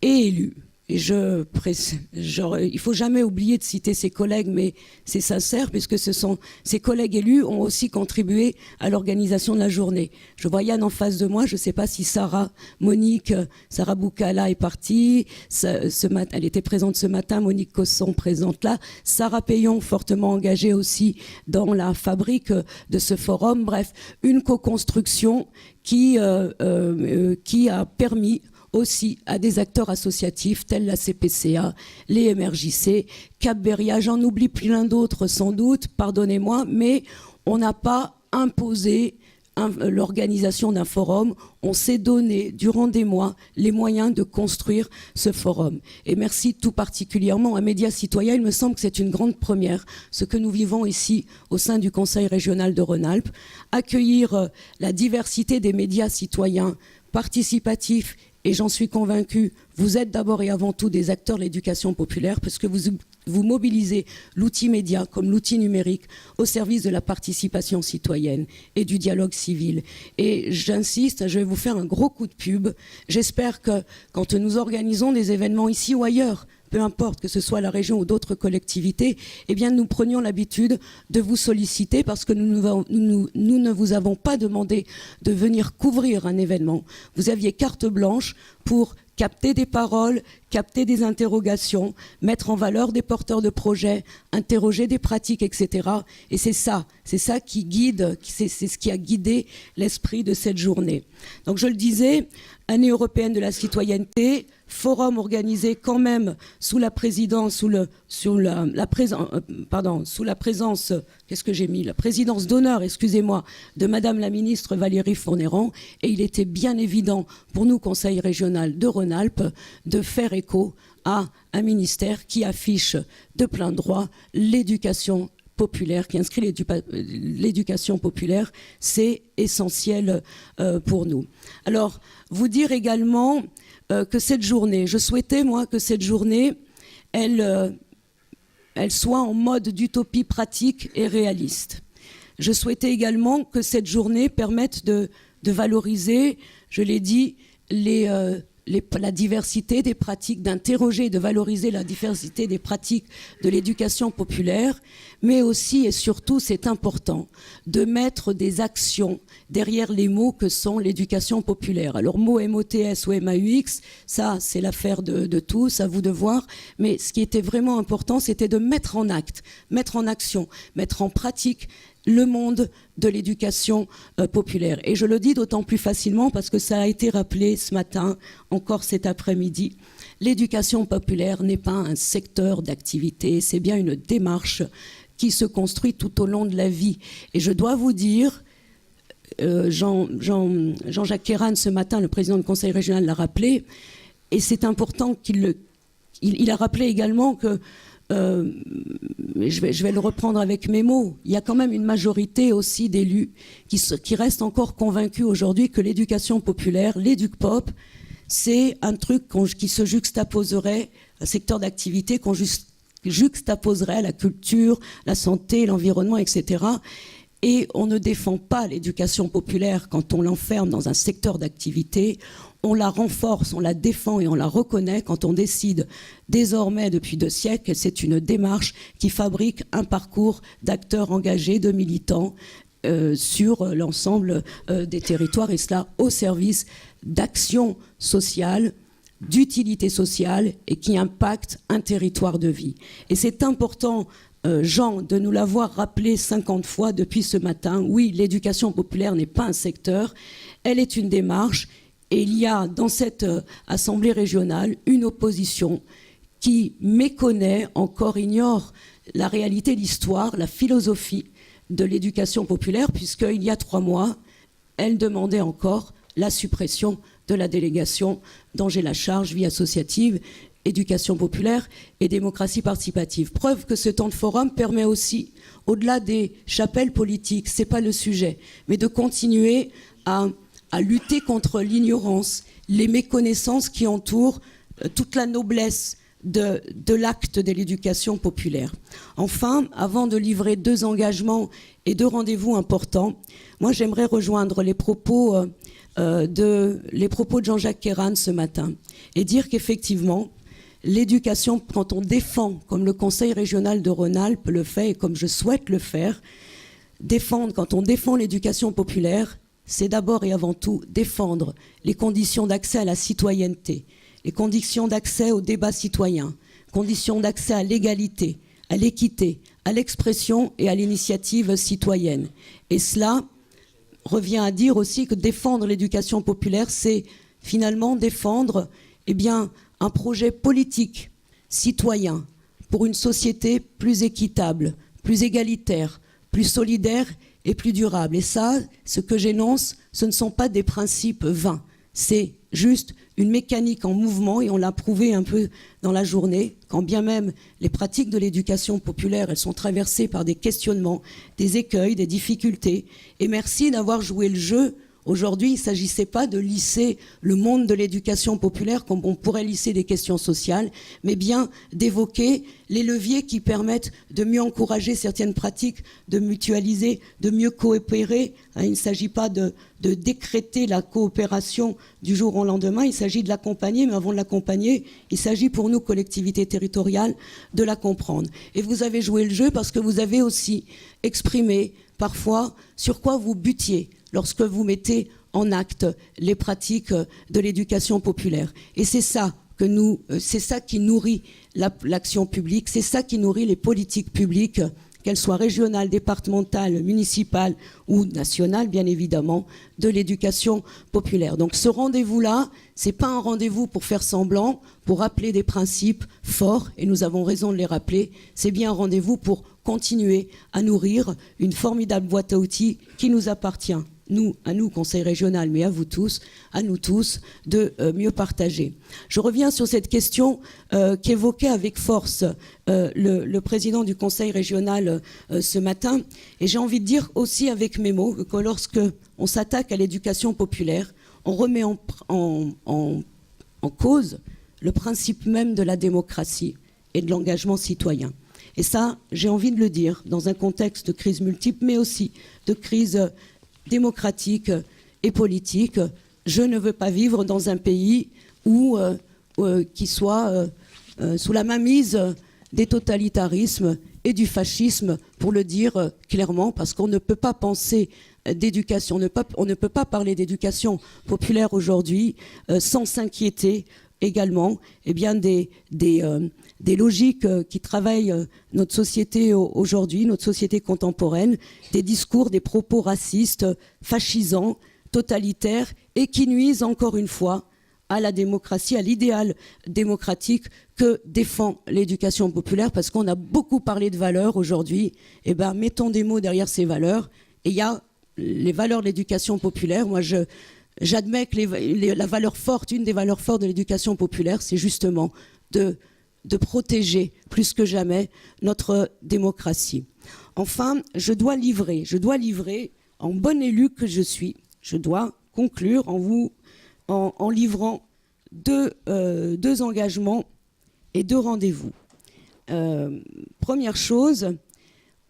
et élus Et il ne faut jamais oublier de citer ses collègues, mais c'est sincère, puisque ces collègues élus ont aussi contribué à l'organisation de la journée. Je vois Yann en face de moi, je ne sais pas si Sarah Boukala est partie, elle était présente ce matin, Monique Cosson présente là, Sarah Payon fortement engagée aussi dans la fabrique de ce forum. Bref, une co-construction qui a permis aussi à des acteurs associatifs tels la CPCA, les MRJC, Cap Beria, j'en oublie plein d'autres sans doute, pardonnez-moi, mais on n'a pas imposé l'organisation d'un forum, on s'est donné durant des mois les moyens de construire ce forum. Et merci tout particulièrement à Médias Citoyens, il me semble que c'est une grande première, ce que nous vivons ici au sein du Conseil régional de Rhône-Alpes, accueillir la diversité des médias citoyens participatifs. Et j'en suis convaincue, vous êtes d'abord et avant tout des acteurs de l'éducation populaire parce que vous mobilisez l'outil média comme l'outil numérique au service de la participation citoyenne et du dialogue civil. Et j'insiste, je vais vous faire un gros coup de pub. J'espère que quand nous organisons des événements ici ou ailleurs, peu importe que ce soit la région ou d'autres collectivités, eh bien nous prenions l'habitude de vous solliciter parce que nous ne vous avons pas demandé de venir couvrir un événement. Vous aviez carte blanche pour capter des paroles, capter des interrogations, mettre en valeur des porteurs de projets, interroger des pratiques, etc. Et c'est ça qui guide, c'est ce qui a guidé l'esprit de cette journée. Donc je le disais, Année européenne de la citoyenneté, forum organisé quand même sous la présidence, la présidence d'honneur, excusez-moi, de Madame la ministre Valérie Fournéran. Et il était bien évident pour nous, Conseil régional de Rhône-Alpes, de faire écho à un ministère qui affiche de plein droit l'éducation populaire, qui inscrit l'éducation populaire, c'est essentiel pour nous. Alors, vous dire également que cette journée, je souhaitais moi que cette journée, elle soit en mode d'utopie pratique et réaliste. Je souhaitais également que cette journée permette de valoriser, je l'ai dit, la diversité des pratiques, d'interroger et de valoriser la diversité des pratiques de l'éducation populaire, mais aussi et surtout, c'est important, de mettre des actions derrière les mots que sont l'éducation populaire. Alors, mot MOTS ou MAUX, ça, c'est l'affaire de tous, à vous de voir, mais ce qui était vraiment important, c'était de mettre en acte, mettre en action, mettre en pratique le monde de l'éducation populaire. Et je le dis d'autant plus facilement parce que ça a été rappelé ce matin, encore cet après-midi. L'éducation populaire n'est pas un secteur d'activité, c'est bien une démarche qui se construit tout au long de la vie. Et je dois vous dire, Jean-Jacques Kéran, ce matin, le président du Conseil régional l'a rappelé, et c'est important il a rappelé également que je vais le reprendre avec mes mots, il y a quand même une majorité aussi d'élus qui restent encore convaincus aujourd'hui que l'éducation populaire, l'éduc-pop, c'est un truc qui se juxtaposerait, un secteur d'activité qu'on juxtaposerait la culture, la santé, l'environnement, etc. Et on ne défend pas l'éducation populaire quand on l'enferme dans un secteur d'activité. On la renforce, on la défend et on la reconnaît quand on décide désormais depuis 2 siècles que c'est une démarche qui fabrique un parcours d'acteurs engagés, de militants sur l'ensemble des territoires et cela au service d'actions sociales, d'utilité sociale et qui impactent un territoire de vie. Et c'est important, Jean, de nous l'avoir rappelé 50 fois depuis ce matin. Oui, l'éducation populaire n'est pas un secteur, elle est une démarche. Et il y a dans cette assemblée régionale une opposition qui méconnaît, encore ignore la réalité, l'histoire, la philosophie de l'éducation populaire, puisqu'il y a 3 mois, elle demandait encore la suppression de la délégation dont j'ai la charge, vie associative, éducation populaire et démocratie participative. Preuve que ce temps de forum permet aussi, au-delà des chapelles politiques, c'est pas le sujet, mais de continuer à lutter contre l'ignorance, les méconnaissances qui entourent toute la noblesse de l'acte de l'éducation populaire. Enfin, avant de livrer 2 engagements et 2 rendez-vous importants, moi j'aimerais rejoindre les propos de Jean-Jacques Kéran ce matin et dire qu'effectivement, l'éducation, quand on défend, comme le Conseil régional de Rhône-Alpes le fait et comme je souhaite le faire, quand on défend l'éducation populaire, c'est d'abord et avant tout défendre les conditions d'accès à la citoyenneté, les conditions d'accès au débat citoyen, conditions d'accès à l'égalité, à l'équité, à l'expression et à l'initiative citoyenne. Et cela revient à dire aussi que défendre l'éducation populaire, c'est finalement défendre un projet politique, citoyen, pour une société plus équitable, plus égalitaire, plus solidaire et plus durable. Et ça, ce que j'énonce, ce ne sont pas des principes vains. C'est juste une mécanique en mouvement, et on l'a prouvé un peu dans la journée, quand bien même les pratiques de l'éducation populaire, elles sont traversées par des questionnements, des écueils, des difficultés. Et merci d'avoir joué le jeu. Aujourd'hui, il ne s'agissait pas de lisser le monde de l'éducation populaire comme on pourrait lisser des questions sociales, mais bien d'évoquer les leviers qui permettent de mieux encourager certaines pratiques, de mutualiser, de mieux coopérer. Il ne s'agit pas de décréter la coopération du jour au lendemain, il s'agit de l'accompagner, mais avant de l'accompagner, il s'agit pour nous, collectivités territoriales, de la comprendre. Et vous avez joué le jeu parce que vous avez aussi exprimé parfois sur quoi vous butiez lorsque vous mettez en acte les pratiques de l'éducation populaire. Et c'est ça qui nourrit l'action publique, c'est ça qui nourrit les politiques publiques, qu'elles soient régionales, départementales, municipales ou nationales, bien évidemment, de l'éducation populaire. Donc ce rendez-vous-là, c'est pas un rendez-vous pour faire semblant, pour rappeler des principes forts, et nous avons raison de les rappeler, c'est bien un rendez-vous pour continuer à nourrir une formidable boîte à outils qui nous appartient, à nous, Conseil régional, mais à vous tous, à nous tous, de mieux partager. Je reviens sur cette question qu'évoquait avec force le président du Conseil régional ce matin, et j'ai envie de dire aussi avec mes mots que lorsque on s'attaque à l'éducation populaire, on remet en cause le principe même de la démocratie et de l'engagement citoyen. Et ça, j'ai envie de le dire, dans un contexte de crise multiple, mais aussi de crise démocratique et politique. Je ne veux pas vivre dans un pays qui soit sous la mainmise des totalitarismes et du fascisme, pour le dire clairement, parce qu'on ne peut pas penser d'éducation, on ne peut pas parler d'éducation populaire aujourd'hui sans s'inquiéter également des logiques qui travaillent notre société aujourd'hui, notre société contemporaine, des discours, des propos racistes, fascisants, totalitaires, et qui nuisent encore une fois à la démocratie, à l'idéal démocratique que défend l'éducation populaire, parce qu'on a beaucoup parlé de valeurs aujourd'hui. Mettons des mots derrière ces valeurs, et il y a les valeurs de l'éducation populaire. Moi, j'admets que la valeur forte, une des valeurs fortes de l'éducation populaire, c'est justement de protéger plus que jamais notre démocratie. Enfin, je dois livrer, en bonne élue que je suis, je dois conclure en livrant deux engagements et 2 rendez-vous. Première chose,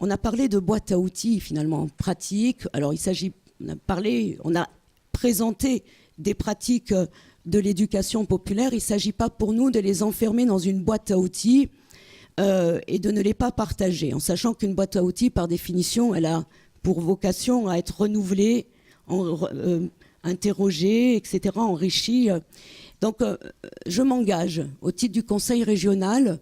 on a parlé de boîte à outils finalement pratiques. Alors on a présenté des pratiques de l'éducation populaire. Il ne s'agit pas pour nous de les enfermer dans une boîte à outils et de ne les pas partager, en sachant qu'une boîte à outils, par définition, elle a pour vocation à être renouvelée, interrogée, etc., enrichie. Donc je m'engage, au titre du Conseil régional,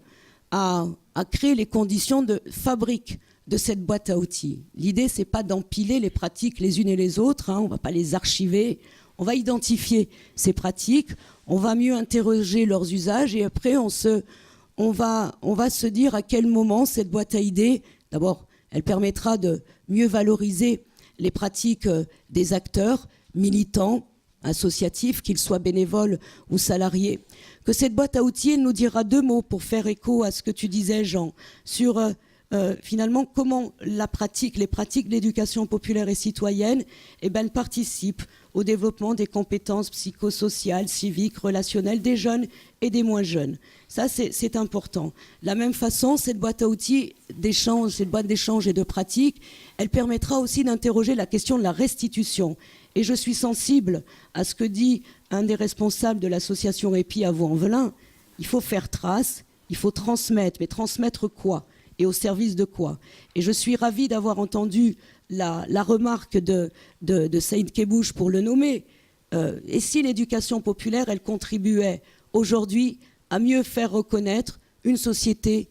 à créer les conditions de fabrique de cette boîte à outils. L'idée, c'est pas d'empiler les pratiques les unes et les autres, on ne va pas les archiver, on va identifier ces pratiques, on va mieux interroger leurs usages, et après on va se dire à quel moment cette boîte à idées, d'abord, elle permettra de mieux valoriser les pratiques des acteurs militants, associatifs, qu'ils soient bénévoles ou salariés. Que cette boîte à outils, elle nous dira 2 mots pour faire écho à ce que tu disais, Jean, sur finalement comment les pratiques de l'éducation populaire et citoyenne participent au développement des compétences psychosociales, civiques, relationnelles des jeunes et des moins jeunes. Ça, c'est important. De la même façon, cette boîte à outils d'échange, cette boîte d'échange et de pratique, elle permettra aussi d'interroger la question de la restitution. Et je suis sensible à ce que dit un des responsables de l'association EPI à Vaux-en-Velin. il faut faire trace, il faut transmettre, mais transmettre quoi? Et au service de quoi? Et je suis ravie d'avoir entendu la remarque de Saïd Kebouche, pour le nommer. Et si l'éducation populaire, elle contribuait aujourd'hui à mieux faire reconnaître une société,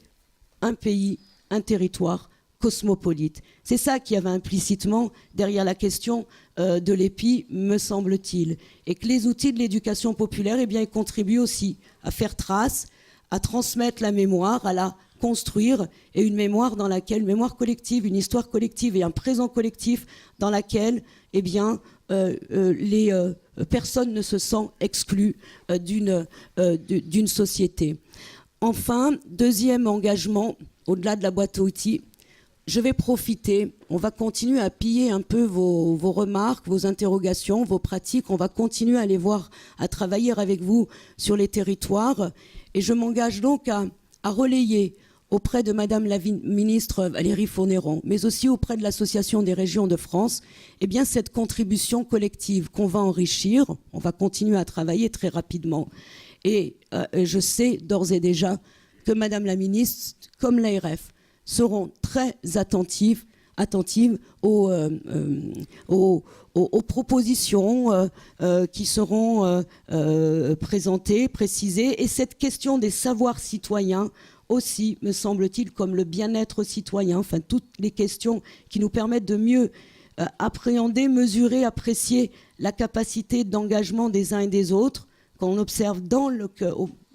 un pays, un territoire cosmopolite? C'est ça qu'il y avait implicitement derrière la question de l'EPI, me semble-t-il. Et que les outils de l'éducation populaire, eh bien, ils contribuent aussi à faire trace, à transmettre la mémoire, à la construire, et une mémoire dans laquelle, mémoire collective, une histoire collective et un présent collectif dans laquelle, eh bien, les personnes ne se sentent exclues d'une société. Enfin, deuxième engagement, au-delà de la boîte à outils, je vais profiter, on va continuer à piller un peu vos remarques, vos interrogations, vos pratiques, on va continuer à les voir, à travailler avec vous sur les territoires, et je m'engage donc à relayer auprès de Madame la ministre Valérie Fournéron, mais aussi auprès de l'Association des régions de France, eh bien cette contribution collective qu'on va enrichir, on va continuer à travailler très rapidement. Et je sais d'ores et déjà que Madame la ministre, comme l'ARF, seront très attentives aux propositions qui seront présentées, précisées. Et cette question des savoirs citoyens aussi, me semble-t-il, comme le bien-être citoyen, enfin toutes les questions qui nous permettent de mieux appréhender, mesurer, apprécier la capacité d'engagement des uns et des autres, qu'on observe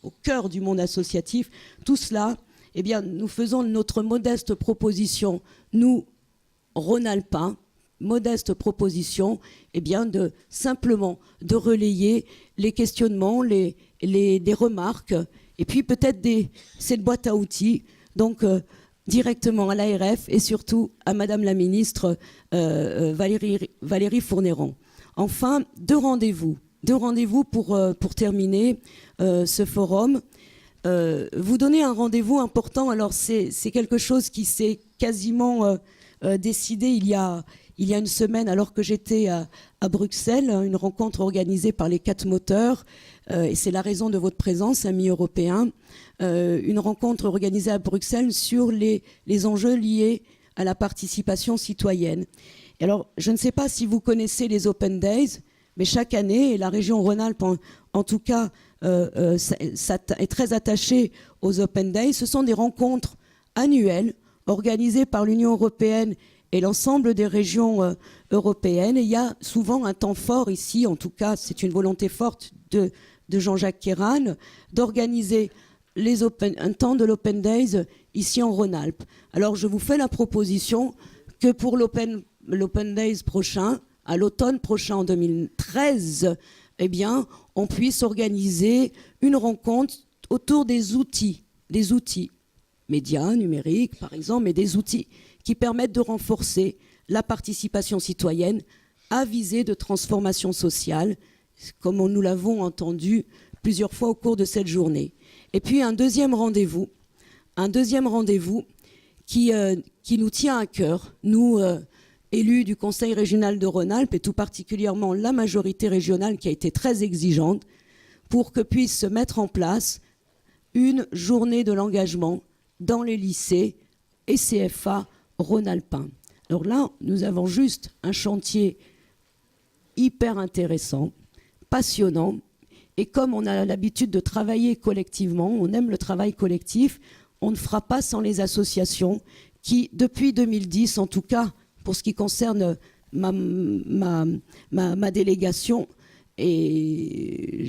au cœur du monde associatif. Tout cela, eh bien, nous faisons notre modeste proposition, nous, Rhône-Alpin, modeste proposition, eh bien, simplement de relayer les questionnements, des remarques, et puis peut-être cette boîte à outils, donc directement à l'ARF et surtout à Madame la ministre Valérie Fournéron. Enfin, deux rendez-vous pour terminer ce forum. Vous donnez un rendez-vous important, alors c'est quelque chose qui s'est quasiment décidé il y a une semaine, alors que j'étais à Bruxelles, une rencontre organisée par les 4 moteurs, et c'est la raison de votre présence, amis européens, une rencontre organisée à Bruxelles sur les enjeux liés à la participation citoyenne. Et alors, je ne sais pas si vous connaissez les Open Days, mais chaque année, et la région Rhône-Alpes en tout cas est très attachée aux Open Days, ce sont des rencontres annuelles organisées par l'Union européenne et l'ensemble des régions européennes. Et il y a souvent un temps fort ici, en tout cas c'est une volonté forte de Jean-Jacques Kéran, d'organiser un temps de l'Open Days ici en Rhône-Alpes. Alors je vous fais la proposition que pour l'Open Days prochain, à l'automne prochain en 2013, eh bien, on puisse organiser une rencontre autour des outils médias, numériques par exemple, mais des outils qui permettent de renforcer la participation citoyenne à visée de transformation sociale, comme nous l'avons entendu plusieurs fois au cours de cette journée. Et puis un deuxième rendez-vous qui nous tient à cœur, nous, élus du Conseil régional de Rhône-Alpes, et tout particulièrement la majorité régionale qui a été très exigeante, pour que puisse se mettre en place une journée de l'engagement dans les lycées et CFA rhône-alpins. Alors là, nous avons juste un chantier hyper intéressant, passionnant, et comme on a l'habitude de travailler collectivement, on aime le travail collectif, on ne fera pas sans les associations qui, depuis 2010, en tout cas pour ce qui concerne ma délégation, et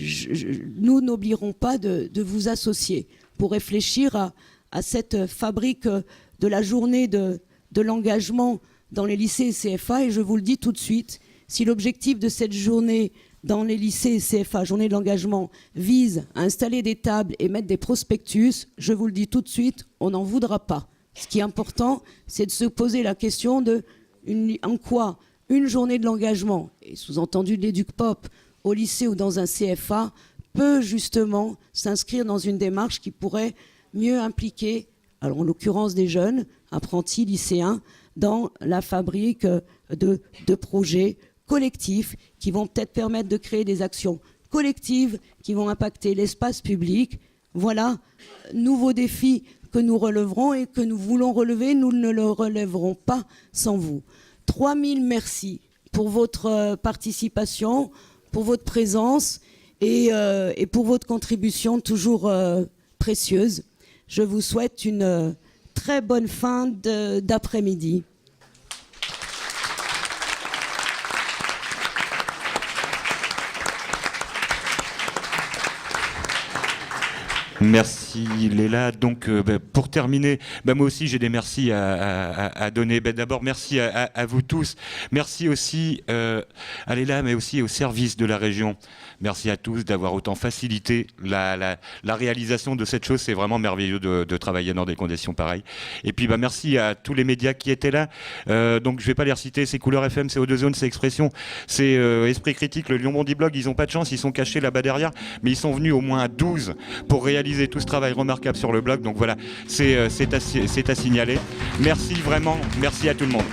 nous n'oublierons pas de vous associer pour réfléchir à cette fabrique de la journée de l'engagement dans les lycées et CFA. Et je vous le dis tout de suite, si l'objectif de cette journée dans les lycées et CFA, journée de l'engagement, vise à installer des tables et mettre des prospectus, je vous le dis tout de suite, on n'en voudra pas. Ce qui est important, c'est de se poser la question en quoi une journée de l'engagement, et sous-entendu de l'EducPop, au lycée ou dans un CFA, peut justement s'inscrire dans une démarche qui pourrait mieux impliquer, alors en l'occurrence des jeunes, apprentis, lycéens, dans la fabrique de projets collectifs qui vont peut-être permettre de créer des actions collectives qui vont impacter l'espace public. Voilà, nouveaux défis que nous relèverons et que nous voulons relever. Nous ne le relèverons pas sans vous. 3000 merci pour votre participation, pour votre présence et pour votre contribution toujours précieuse. Je vous souhaite une très bonne fin d'après-midi. Merci Léla. Donc pour terminer, moi aussi j'ai des merci à donner. D'abord merci à vous tous. Merci aussi à Léla, mais aussi au service de la région. Merci à tous d'avoir autant facilité la réalisation de cette chose. C'est vraiment merveilleux de travailler dans des conditions pareilles. Et puis merci à tous les médias qui étaient là. Donc je vais pas les reciter. C'est Couleur FM, c'est O2 Zone, c'est Expression, c'est Esprit Critique, le Lyon Bondy Blog. Ils ont pas de chance, ils sont cachés là-bas derrière, mais ils sont venus au moins à 12 pour réaliser tout ce travail remarquable sur le blog. Donc voilà, c'est à signaler. Merci vraiment, merci à tout le monde.